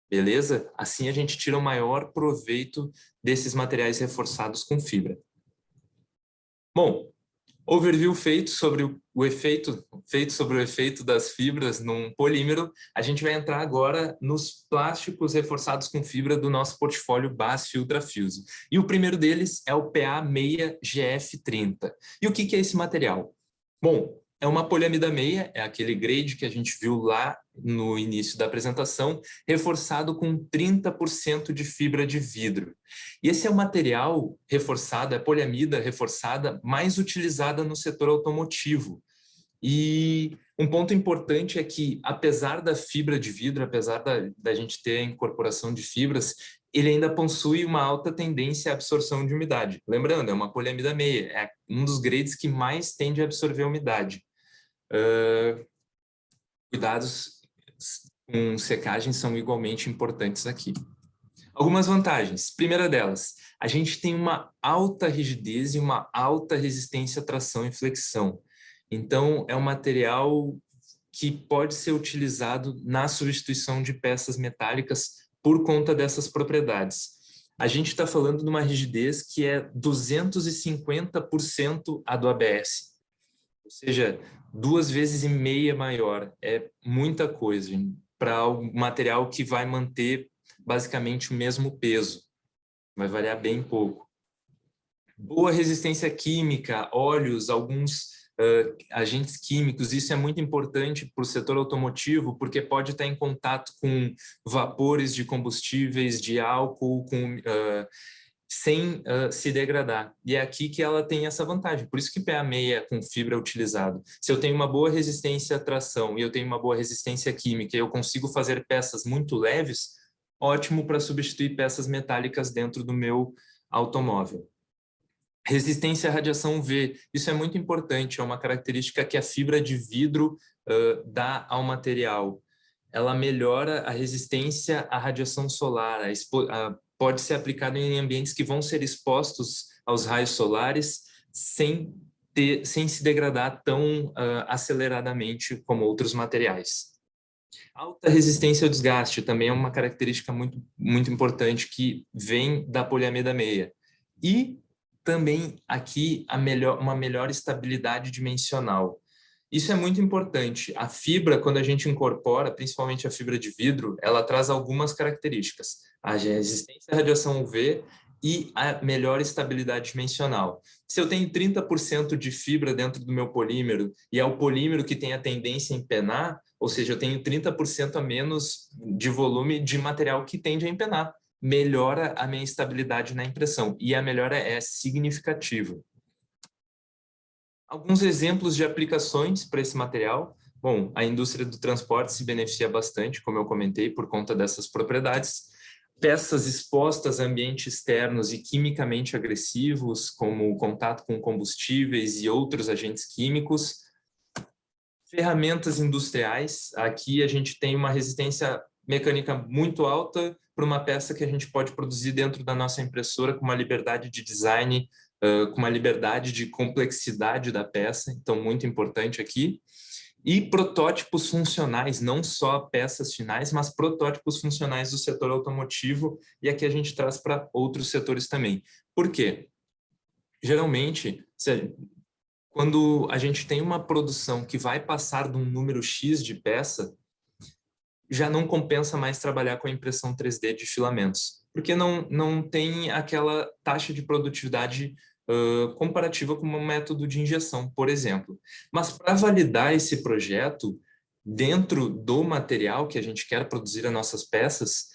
Beleza? Assim a gente tira o maior proveito desses materiais reforçados com fibra. Bom, overview feito sobre o efeito das fibras num polímero, a gente vai entrar agora nos plásticos reforçados com fibra do nosso portfólio BASF Ultrafuse. E o primeiro deles é o PA6GF30. E o que é esse material? Bom, é uma poliamida meia, é aquele grade que a gente viu lá no início da apresentação, reforçado com 30% de fibra de vidro. E esse é o material reforçado, é a poliamida reforçada mais utilizada no setor automotivo. E um ponto importante é que, apesar da fibra de vidro, apesar da gente ter a incorporação de fibras, ele ainda possui uma alta tendência à absorção de umidade. Lembrando, é uma poliamida meia, é um dos grades que mais tende a absorver umidade. Cuidados com secagem são igualmente importantes aqui. Algumas vantagens. Primeira delas, a gente tem uma alta rigidez e uma alta resistência à tração e flexão. Então, é um material que pode ser utilizado na substituição de peças metálicas por conta dessas propriedades. A gente está falando de uma rigidez que é 250% a do ABS. Ou seja, 2,5 vezes maior. É muita coisa para um material que vai manter basicamente o mesmo peso. Vai variar bem pouco. Boa resistência química, óleos, alguns agentes químicos, isso é muito importante para o setor automotivo, porque pode estar em contato com vapores de combustíveis, de álcool, sem se degradar. E é aqui que ela tem essa vantagem. Por isso que PA6 com fibra é utilizado. Se eu tenho uma boa resistência à tração e eu tenho uma boa resistência química e eu consigo fazer peças muito leves, ótimo para substituir peças metálicas dentro do meu automóvel. Resistência à radiação UV, isso é muito importante, é uma característica que a fibra de vidro dá ao material. Ela melhora a resistência à radiação solar, pode ser aplicada em ambientes que vão ser expostos aos raios solares sem se degradar tão aceleradamente como outros materiais. Alta resistência ao desgaste também é uma característica muito, muito importante que vem da poliamida meia. E também aqui uma melhor estabilidade dimensional. Isso é muito importante. A fibra, quando a gente incorpora, principalmente a fibra de vidro, ela traz algumas características. A resistência à radiação UV e a melhor estabilidade dimensional. Se eu tenho 30% de fibra dentro do meu polímero e é o polímero que tem a tendência a empenar, ou seja, eu tenho 30% a menos de volume de material que tende a empenar. Melhora a minha estabilidade na impressão e a melhora é significativa. Alguns exemplos de aplicações para esse material. Bom, a indústria do transporte se beneficia bastante, como eu comentei, por conta dessas propriedades. Peças expostas a ambientes externos e quimicamente agressivos, como o contato com combustíveis e outros agentes químicos. Ferramentas industriais. Aqui a gente tem uma resistência mecânica muito alta para uma peça que a gente pode produzir dentro da nossa impressora com uma liberdade de design, com uma liberdade de complexidade da peça, então muito importante aqui. E protótipos funcionais, não só peças finais, mas protótipos funcionais do setor automotivo, e aqui a gente traz para outros setores também. Por quê? Geralmente, quando a gente tem uma produção que vai passar de um número X de peça, já não compensa mais trabalhar com a impressão 3D de filamentos, porque não tem aquela taxa de produtividade comparativa com um método de injeção, por exemplo. Mas para validar esse projeto, dentro do material que a gente quer produzir as nossas peças,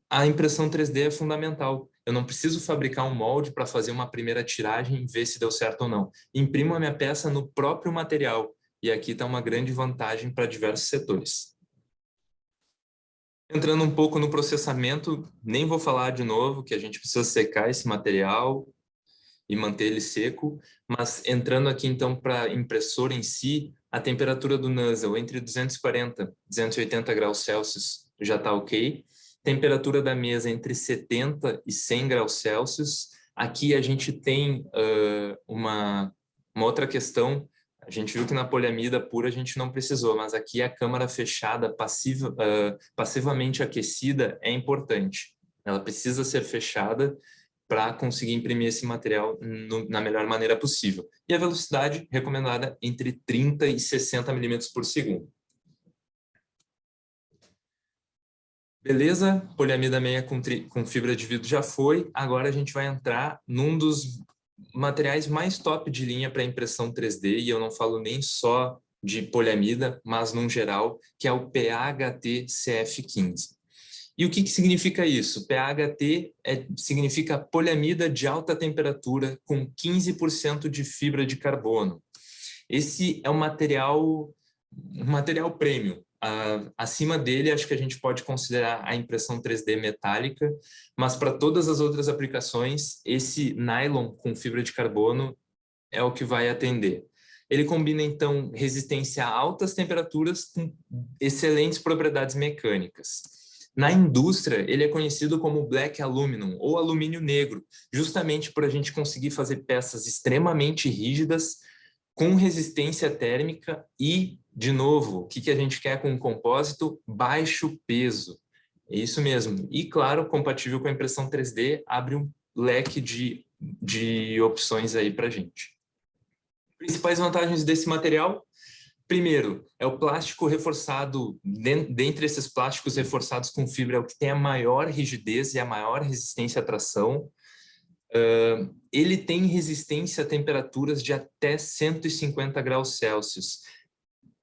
a impressão 3D é fundamental. Eu não preciso fabricar um molde para fazer uma primeira tiragem e ver se deu certo ou não. Imprimo a minha peça no próprio material. E aqui está uma grande vantagem para diversos setores. Entrando um pouco no processamento, nem vou falar de novo que a gente precisa secar esse material e manter ele seco, mas entrando aqui então para a impressora em si, a temperatura do nozzle entre 240 e 280 graus Celsius já está ok. Temperatura da mesa entre 70 e 100 graus Celsius. Aqui a gente tem uma outra questão. A gente viu que na poliamida pura a gente não precisou, mas aqui a câmara fechada, passivamente aquecida, é importante. Ela precisa ser fechada para conseguir imprimir esse material na melhor maneira possível. E a velocidade recomendada entre 30 e 60 milímetros por segundo. Beleza, poliamida meia com fibra de vidro já foi. Agora a gente vai entrar num dos materiais mais top de linha para impressão 3D, e eu não falo nem só de poliamida, mas num geral, que é o PHT CF15. E o que significa isso? PHT significa poliamida de alta temperatura com 15% de fibra de carbono. Esse é um material premium. Acima dele, acho que a gente pode considerar a impressão 3D metálica, mas para todas as outras aplicações, esse nylon com fibra de carbono é o que vai atender. Ele combina, então, resistência a altas temperaturas com excelentes propriedades mecânicas. Na indústria, ele é conhecido como black aluminum, ou alumínio negro, justamente por a gente conseguir fazer peças extremamente rígidas, com resistência térmica e, de novo, o que a gente quer com um compósito? Baixo peso. É isso mesmo. E, claro, compatível com a impressão 3D, abre um leque de opções aí para a gente. Principais vantagens desse material? Primeiro, é o plástico reforçado, dentre esses plásticos reforçados com fibra, é o que tem a maior rigidez e a maior resistência à tração. Ele tem resistência a temperaturas de até 150 graus Celsius,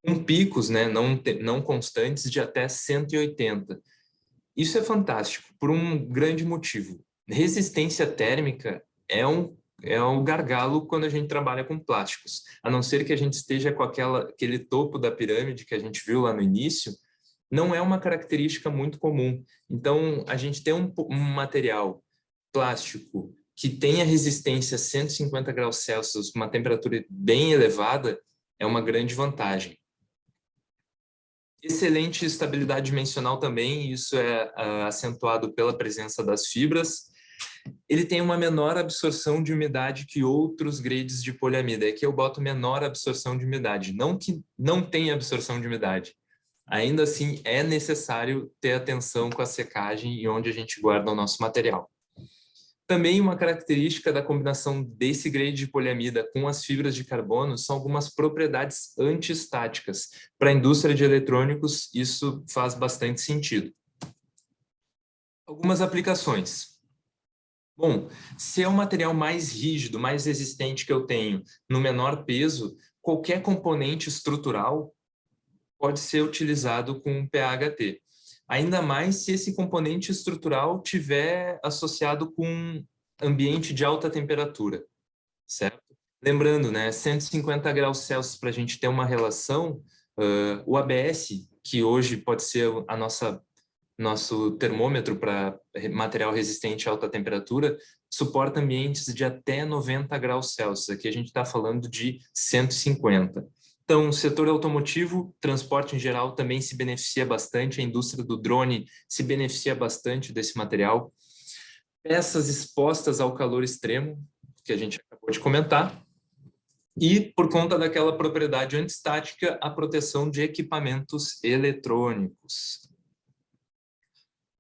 com picos, né, não constantes, de até 180. Isso é fantástico, por um grande motivo. Resistência térmica é um gargalo quando a gente trabalha com plásticos. A não ser que a gente esteja com aquele topo da pirâmide que a gente viu lá no início, não é uma característica muito comum. Então, a gente tem um material plástico que tenha resistência a 150 graus Celsius, uma temperatura bem elevada, é uma grande vantagem. Excelente estabilidade dimensional também, isso é acentuado pela presença das fibras. Ele tem uma menor absorção de umidade que outros grades de poliamida. Aqui eu boto menor absorção de umidade, não que não tenha absorção de umidade. Ainda assim, é necessário ter atenção com a secagem e onde a gente guarda o nosso material. Também uma característica da combinação desse grade de poliamida com as fibras de carbono são algumas propriedades antiestáticas. Para a indústria de eletrônicos, isso faz bastante sentido. Algumas aplicações. Bom, se é o material mais rígido, mais resistente que eu tenho, no menor peso, qualquer componente estrutural pode ser utilizado com PHT. Ainda mais se esse componente estrutural tiver associado com ambiente de alta temperatura, certo? Lembrando, né, 150 graus Celsius para a gente ter uma relação, o ABS, que hoje pode ser nosso termômetro para material resistente a alta temperatura, suporta ambientes de até 90 graus Celsius. Aqui a gente está falando de 150. Então, o setor automotivo, transporte em geral também se beneficia bastante, a indústria do drone se beneficia bastante desse material. Peças expostas ao calor extremo, que a gente acabou de comentar, e, por conta daquela propriedade antiestática, a proteção de equipamentos eletrônicos.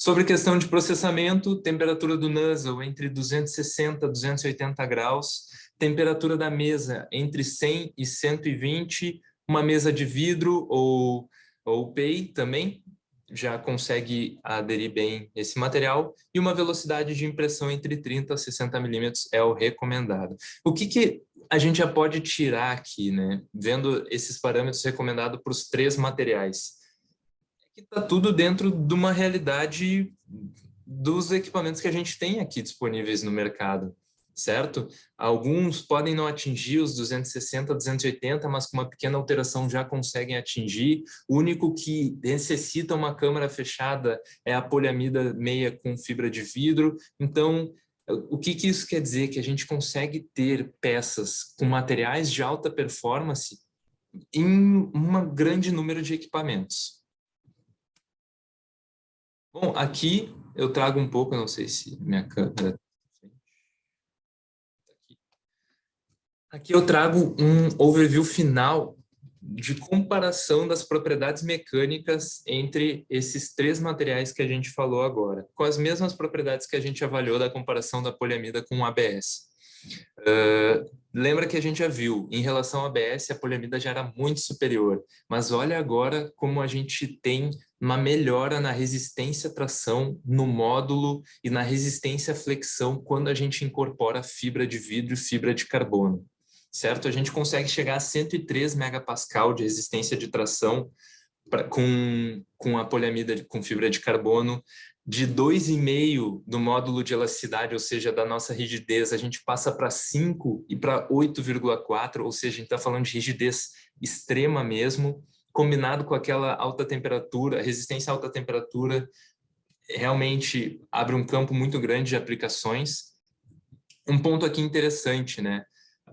Sobre questão de processamento, temperatura do nozzle entre 260 e 280 graus, temperatura da mesa entre 100 e 120, uma mesa de vidro ou A UPEI também já consegue aderir bem esse material, e uma velocidade de impressão entre 30 a 60 milímetros é o recomendado. O que a gente já pode tirar aqui, né? Vendo esses parâmetros recomendados para os 3 materiais? É que está tudo dentro de uma realidade dos equipamentos que a gente tem aqui disponíveis no mercado, certo? Alguns podem não atingir os 260, 280, mas com uma pequena alteração já conseguem atingir. O único que necessita uma câmara fechada é a poliamida meia com fibra de vidro. Então, o que isso quer dizer? Que a gente consegue ter peças com materiais de alta performance em um grande número de equipamentos. Bom, aqui eu trago um pouco, eu não sei se minha câmera... Aqui eu trago um overview final de comparação das propriedades mecânicas entre esses 3 materiais que a gente falou agora, com as mesmas propriedades que a gente avaliou da comparação da poliamida com o ABS. Lembra que a gente já viu, em relação ao ABS, a poliamida já era muito superior, mas olha agora como a gente tem uma melhora na resistência à tração, no módulo e na resistência à flexão quando a gente incorpora fibra de vidro e fibra de carbono, certo? A gente consegue chegar a 103 megapascal de resistência de tração com a poliamida com fibra de carbono, de 2,5 do módulo de elasticidade, ou seja, da nossa rigidez, a gente passa para 5 e para 8,4, ou seja, a gente está falando de rigidez extrema mesmo, combinado com aquela alta temperatura, resistência a alta temperatura, realmente abre um campo muito grande de aplicações. Um ponto aqui interessante, né?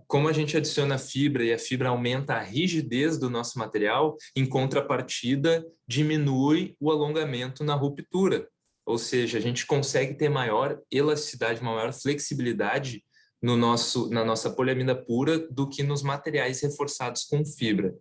Como a gente adiciona fibra e a fibra aumenta a rigidez do nosso material, em contrapartida, diminui o alongamento na ruptura. Ou seja, a gente consegue ter maior elasticidade, maior flexibilidade na nossa poliamida pura do que nos materiais reforçados com fibra.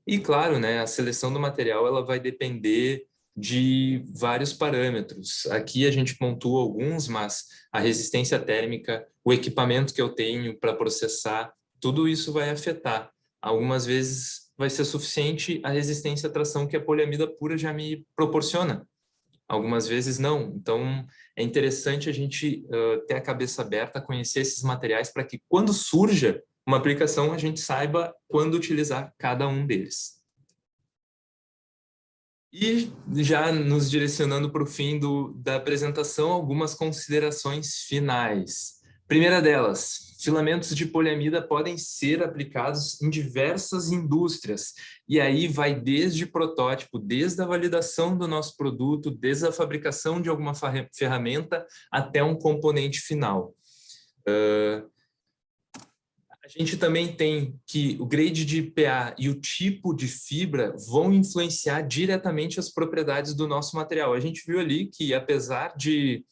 E claro, né, a seleção do material ela vai depender de vários parâmetros. Aqui a gente pontua alguns, mas a resistência térmica, o equipamento que eu tenho para processar, tudo isso vai afetar. Algumas vezes vai ser suficiente a resistência à tração que a poliamida pura já me proporciona. Algumas vezes não. Então, é interessante a gente ter a cabeça aberta, conhecer esses materiais para que quando surja uma aplicação, a gente saiba quando utilizar cada um deles. E já nos direcionando para o fim da apresentação, algumas considerações finais. Primeira delas, filamentos de poliamida podem ser aplicados em diversas indústrias. E aí vai desde protótipo, desde a validação do nosso produto, desde a fabricação de alguma ferramenta até um componente final. A gente também tem que o grade de PA e o tipo de fibra vão influenciar diretamente as propriedades do nosso material. A gente viu ali que, apesar de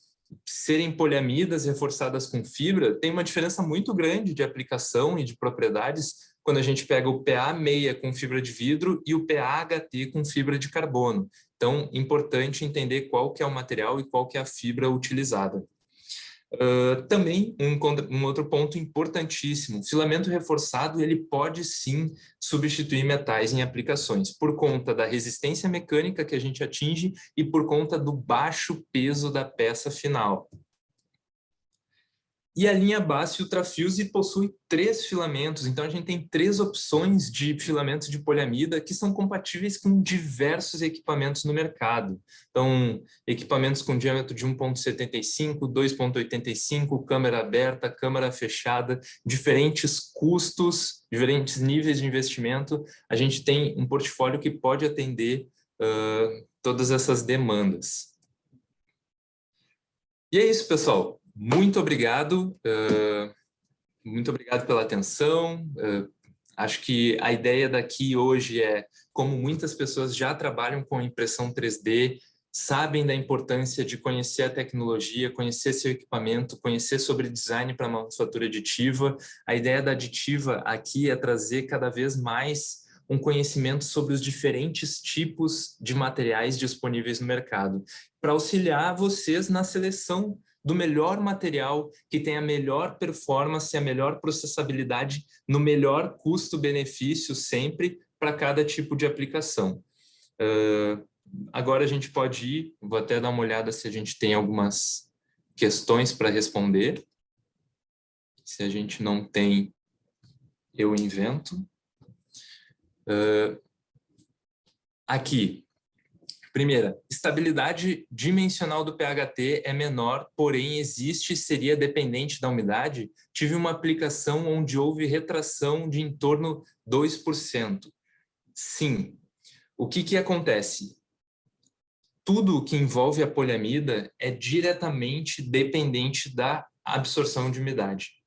serem poliamidas reforçadas com fibra, tem uma diferença muito grande de aplicação e de propriedades quando a gente pega o PA meia com fibra de vidro e o PA HT com fibra de carbono. Então, importante entender qual que é o material e qual que é a fibra utilizada. Também um outro ponto importantíssimo, filamento reforçado ele pode sim substituir metais em aplicações, por conta da resistência mecânica que a gente atinge e por conta do baixo peso da peça final. E a linha base Ultrafuse possui 3 filamentos, então a gente tem 3 opções de filamentos de poliamida que são compatíveis com diversos equipamentos no mercado. Então, equipamentos com diâmetro de 1,75, 2,85, câmara aberta, câmara fechada, diferentes custos, diferentes níveis de investimento. A gente tem um portfólio que pode atender todas essas demandas. E é isso, pessoal. Muito obrigado pela atenção. Acho que a ideia daqui hoje é como muitas pessoas já trabalham com impressão 3D, sabem da importância de conhecer a tecnologia, conhecer seu equipamento, conhecer sobre design para manufatura aditiva. A ideia da aditiva aqui é trazer cada vez mais um conhecimento sobre os diferentes tipos de materiais disponíveis no mercado, para auxiliar vocês na seleção do melhor material que tem a melhor performance, a melhor processabilidade, no melhor custo-benefício sempre para cada tipo de aplicação. Agora a gente pode ir, vou até dar uma olhada se a gente tem algumas questões para responder. Se a gente não tem, eu invento. Aqui, primeira, estabilidade dimensional do pHT é menor, porém existe e seria dependente da umidade. Tive uma aplicação onde houve retração de em torno 2%. Sim. O que acontece? Tudo que envolve a poliamida é diretamente dependente da absorção de umidade.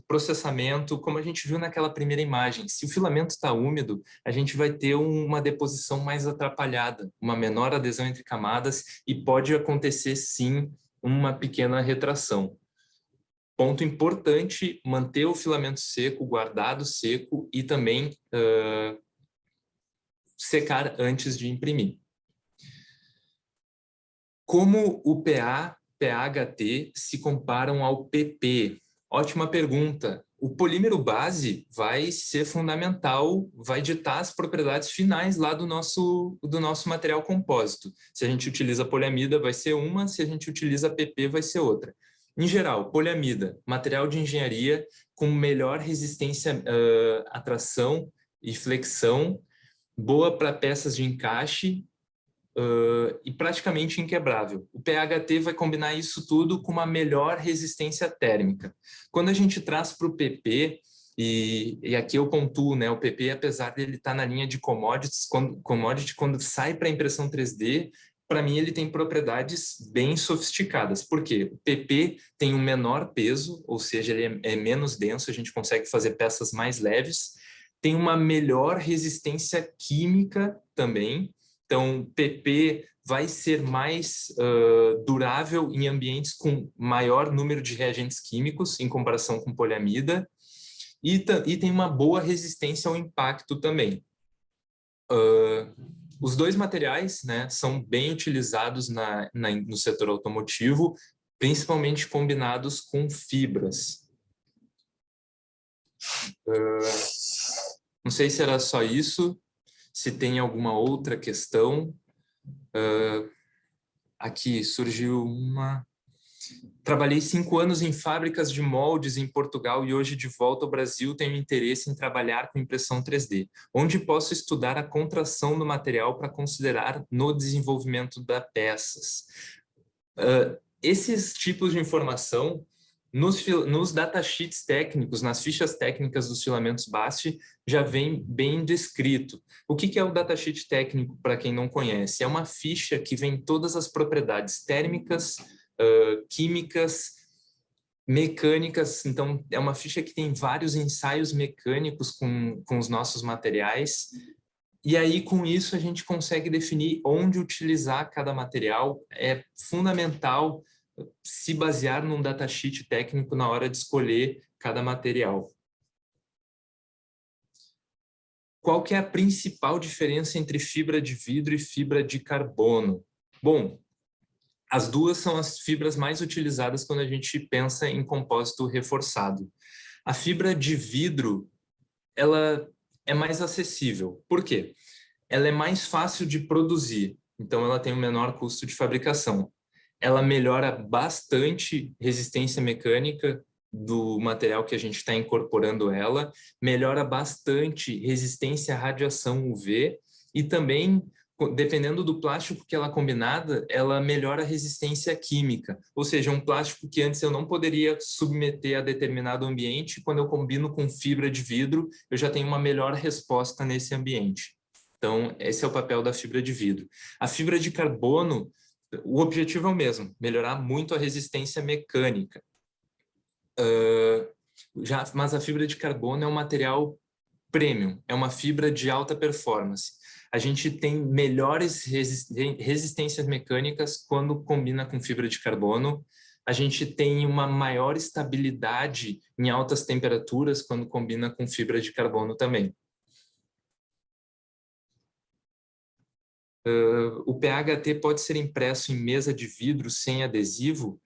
Processamento, como a gente viu naquela primeira imagem, se o filamento está úmido, a gente vai ter uma deposição mais atrapalhada, uma menor adesão entre camadas e pode acontecer, sim, uma pequena retração. Ponto importante, manter o filamento seco, guardado seco e também secar antes de imprimir. Como o PA, pHT se comparam ao PP? Ótima pergunta. O polímero base vai ser fundamental, vai ditar as propriedades finais lá do nosso material compósito. Se a gente utiliza poliamida, vai ser uma, se a gente utiliza PP, vai ser outra. Em geral, poliamida, material de engenharia com melhor resistência à tração e flexão, boa para peças de encaixe, e praticamente inquebrável. O pHT vai combinar isso tudo com uma melhor resistência térmica. Quando a gente traz para o PP, e aqui eu pontuo, né, o PP, apesar dele estar na linha de commodities, quando sai para impressão 3D, para mim ele tem propriedades bem sofisticadas. Por quê? O PP tem um menor peso, ou seja, ele é menos denso, a gente consegue fazer peças mais leves, tem uma melhor resistência química também. Então, PP vai ser mais durável em ambientes com maior número de reagentes químicos, em comparação com poliamida, e tem uma boa resistência ao impacto também. Os dois materiais, né, são bem utilizados no setor automotivo, principalmente combinados com fibras. Não sei se era só isso. Se tem alguma outra questão. Aqui surgiu uma... Trabalhei 5 anos em fábricas de moldes em Portugal e hoje de volta ao Brasil tenho interesse em trabalhar com impressão 3D. Onde posso estudar a contração do material para considerar no desenvolvimento das peças? Esses tipos de informação nos datasheets técnicos, nas fichas técnicas dos filamentos BASF, já vem bem descrito. O que é o datasheet técnico, para quem não conhece? É uma ficha que vem todas as propriedades térmicas, químicas, mecânicas. Então, é uma ficha que tem vários ensaios mecânicos com os nossos materiais. E aí, com isso, a gente consegue definir onde utilizar cada material. É fundamental se basear num datasheet técnico na hora de escolher cada material. Qual que é a principal diferença entre fibra de vidro e fibra de carbono? Bom, as duas são as fibras mais utilizadas quando a gente pensa em compósito reforçado. A fibra de vidro, ela é mais acessível. Por quê? Ela é mais fácil de produzir, então ela tem um menor custo de fabricação. Ela melhora bastante resistência mecânica do material que a gente está incorporando ela, melhora bastante resistência à radiação UV e também, dependendo do plástico que ela é combinada, ela melhora a resistência química, ou seja, um plástico que antes eu não poderia submeter a determinado ambiente, quando eu combino com fibra de vidro, eu já tenho uma melhor resposta nesse ambiente. Então, esse é o papel da fibra de vidro. A fibra de carbono, o objetivo é o mesmo, melhorar muito a resistência mecânica. Mas a fibra de carbono é um material premium, é uma fibra de alta performance. A gente tem melhores resistências mecânicas quando combina com fibra de carbono. A gente tem uma maior estabilidade em altas temperaturas quando combina com fibra de carbono também. O pHT pode ser impresso em mesa de vidro sem adesivo?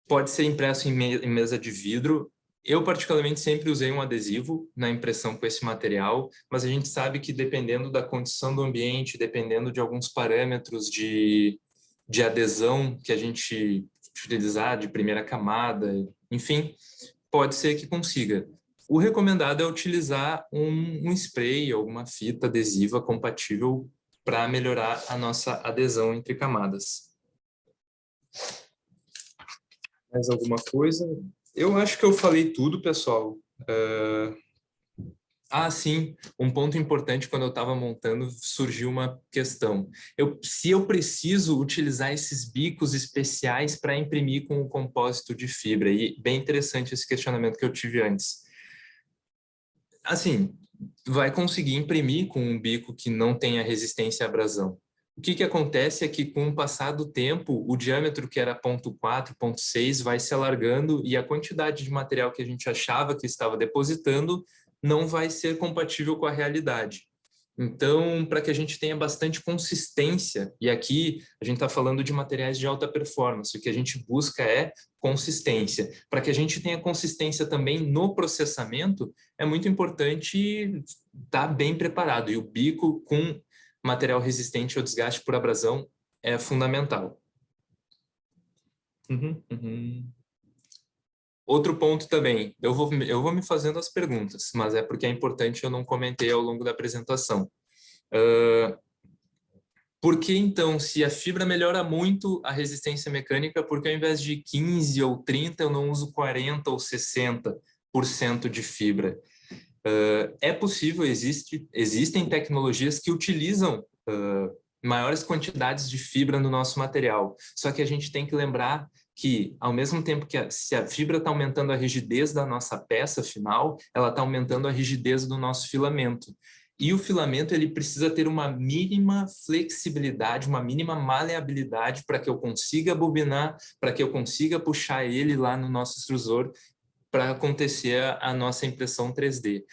Pode ser impresso em mesa de vidro. Eu, particularmente, sempre usei um adesivo na impressão com esse material, mas a gente sabe que dependendo da condição do ambiente, dependendo de alguns parâmetros de adesão que a gente utilizar, de primeira camada, enfim, pode ser que consiga. O recomendado é utilizar um spray ou uma fita adesiva compatível para melhorar a nossa adesão entre camadas. Mais alguma coisa? Eu acho que eu falei tudo, pessoal. Sim, um ponto importante quando eu estava montando, surgiu uma questão. Se eu preciso utilizar esses bicos especiais para imprimir com o compósito de fibra, e bem interessante esse questionamento que eu tive antes. Assim, vai conseguir imprimir com um bico que não tenha resistência à abrasão. O que acontece é que, com o passar do tempo, o diâmetro que era 0,4, 0,6 vai se alargando e a quantidade de material que a gente achava que estava depositando não vai ser compatível com a realidade. Então, para que a gente tenha bastante consistência, e aqui a gente está falando de materiais de alta performance, o que a gente busca é consistência. Para que a gente tenha consistência também no processamento, é muito importante estar bem preparado. E o bico com material resistente ao desgaste por abrasão é fundamental. Outro ponto também, eu vou me fazendo as perguntas, mas é porque é importante, eu não comentei ao longo da apresentação. Por que, então, se a fibra melhora muito a resistência mecânica, por que ao invés de 15 ou 30, eu não uso 40 ou 60% de fibra? É possível, existem tecnologias que utilizam maiores quantidades de fibra no nosso material, só que a gente tem que lembrar que, ao mesmo tempo que se a fibra está aumentando a rigidez da nossa peça final, ela está aumentando a rigidez do nosso filamento. E o filamento ele precisa ter uma mínima flexibilidade, uma mínima maleabilidade para que eu consiga bobinar, para que eu consiga puxar ele lá no nosso extrusor para acontecer a nossa impressão 3D.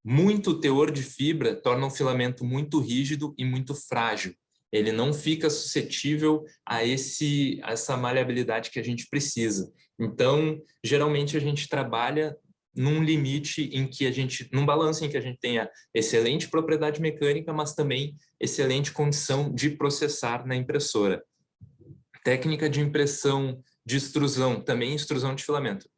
Muito teor de fibra torna um filamento muito rígido e muito frágil. Ele não fica suscetível a essa maleabilidade que a gente precisa. Então, geralmente a gente trabalha num limite em que num balanço em que a gente tenha excelente propriedade mecânica, mas também excelente condição de processar na impressora. Técnica de impressão de extrusão, também extrusão de filamento,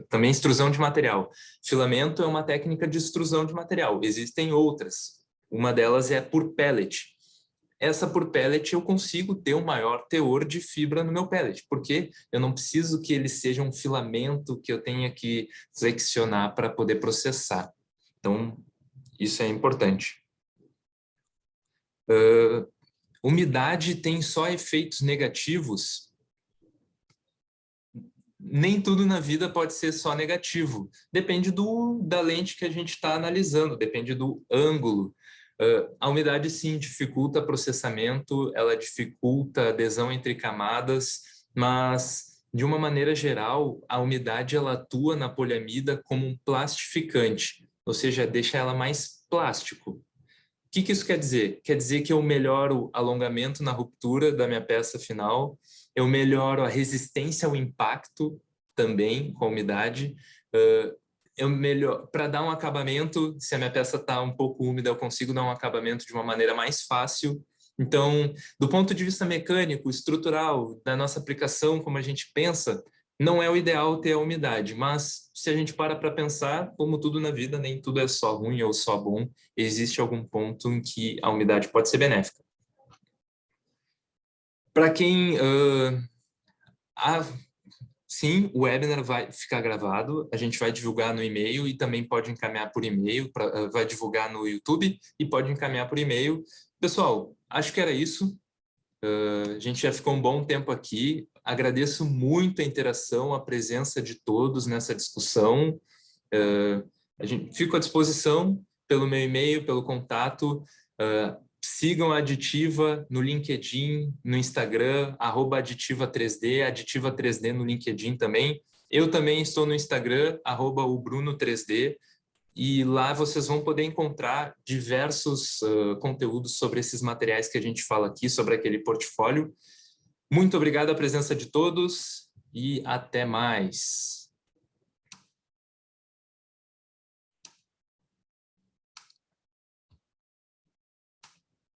também extrusão de material. Filamento é uma técnica de extrusão de material, existem outras. Uma delas é por pellet. Essa por pellet eu consigo ter um maior teor de fibra no meu pellet, porque eu não preciso que ele seja um filamento que eu tenha que flexionar para poder processar. Então, isso é importante. Umidade tem só efeitos negativos? Nem tudo na vida pode ser só negativo. Depende da lente que a gente está analisando, depende do ângulo. A umidade, sim, dificulta processamento, ela dificulta a adesão entre camadas, mas, de uma maneira geral, a umidade ela atua na poliamida como um plastificante, ou seja, deixa ela mais plástico. O que isso quer dizer? Quer dizer que eu melhoro o alongamento na ruptura da minha peça final, eu melhoro a resistência ao impacto também com a umidade, eu melhoro, para dar um acabamento, se a minha peça está um pouco úmida, eu consigo dar um acabamento de uma maneira mais fácil. Então, do ponto de vista mecânico, estrutural, da nossa aplicação, como a gente pensa, não é o ideal ter a umidade, mas se a gente para pensar, como tudo na vida, nem tudo é só ruim ou só bom, existe algum ponto em que a umidade pode ser benéfica. Para quem... sim, o webinar vai ficar gravado, a gente vai divulgar no e-mail e também pode encaminhar por e-mail, vai divulgar no YouTube e pode encaminhar por e-mail. Pessoal, acho que era isso. A gente já ficou um bom tempo aqui. Agradeço muito a interação, a presença de todos nessa discussão. Fico à disposição pelo meu e-mail, pelo contato. Sigam a Aditiva no LinkedIn, no Instagram, @aditiva3D, Aditiva3D no LinkedIn também. Eu também estou no Instagram, @o Bruno3D, e lá vocês vão poder encontrar diversos conteúdos sobre esses materiais que a gente fala aqui, sobre aquele portfólio. Muito obrigado à presença de todos e até mais.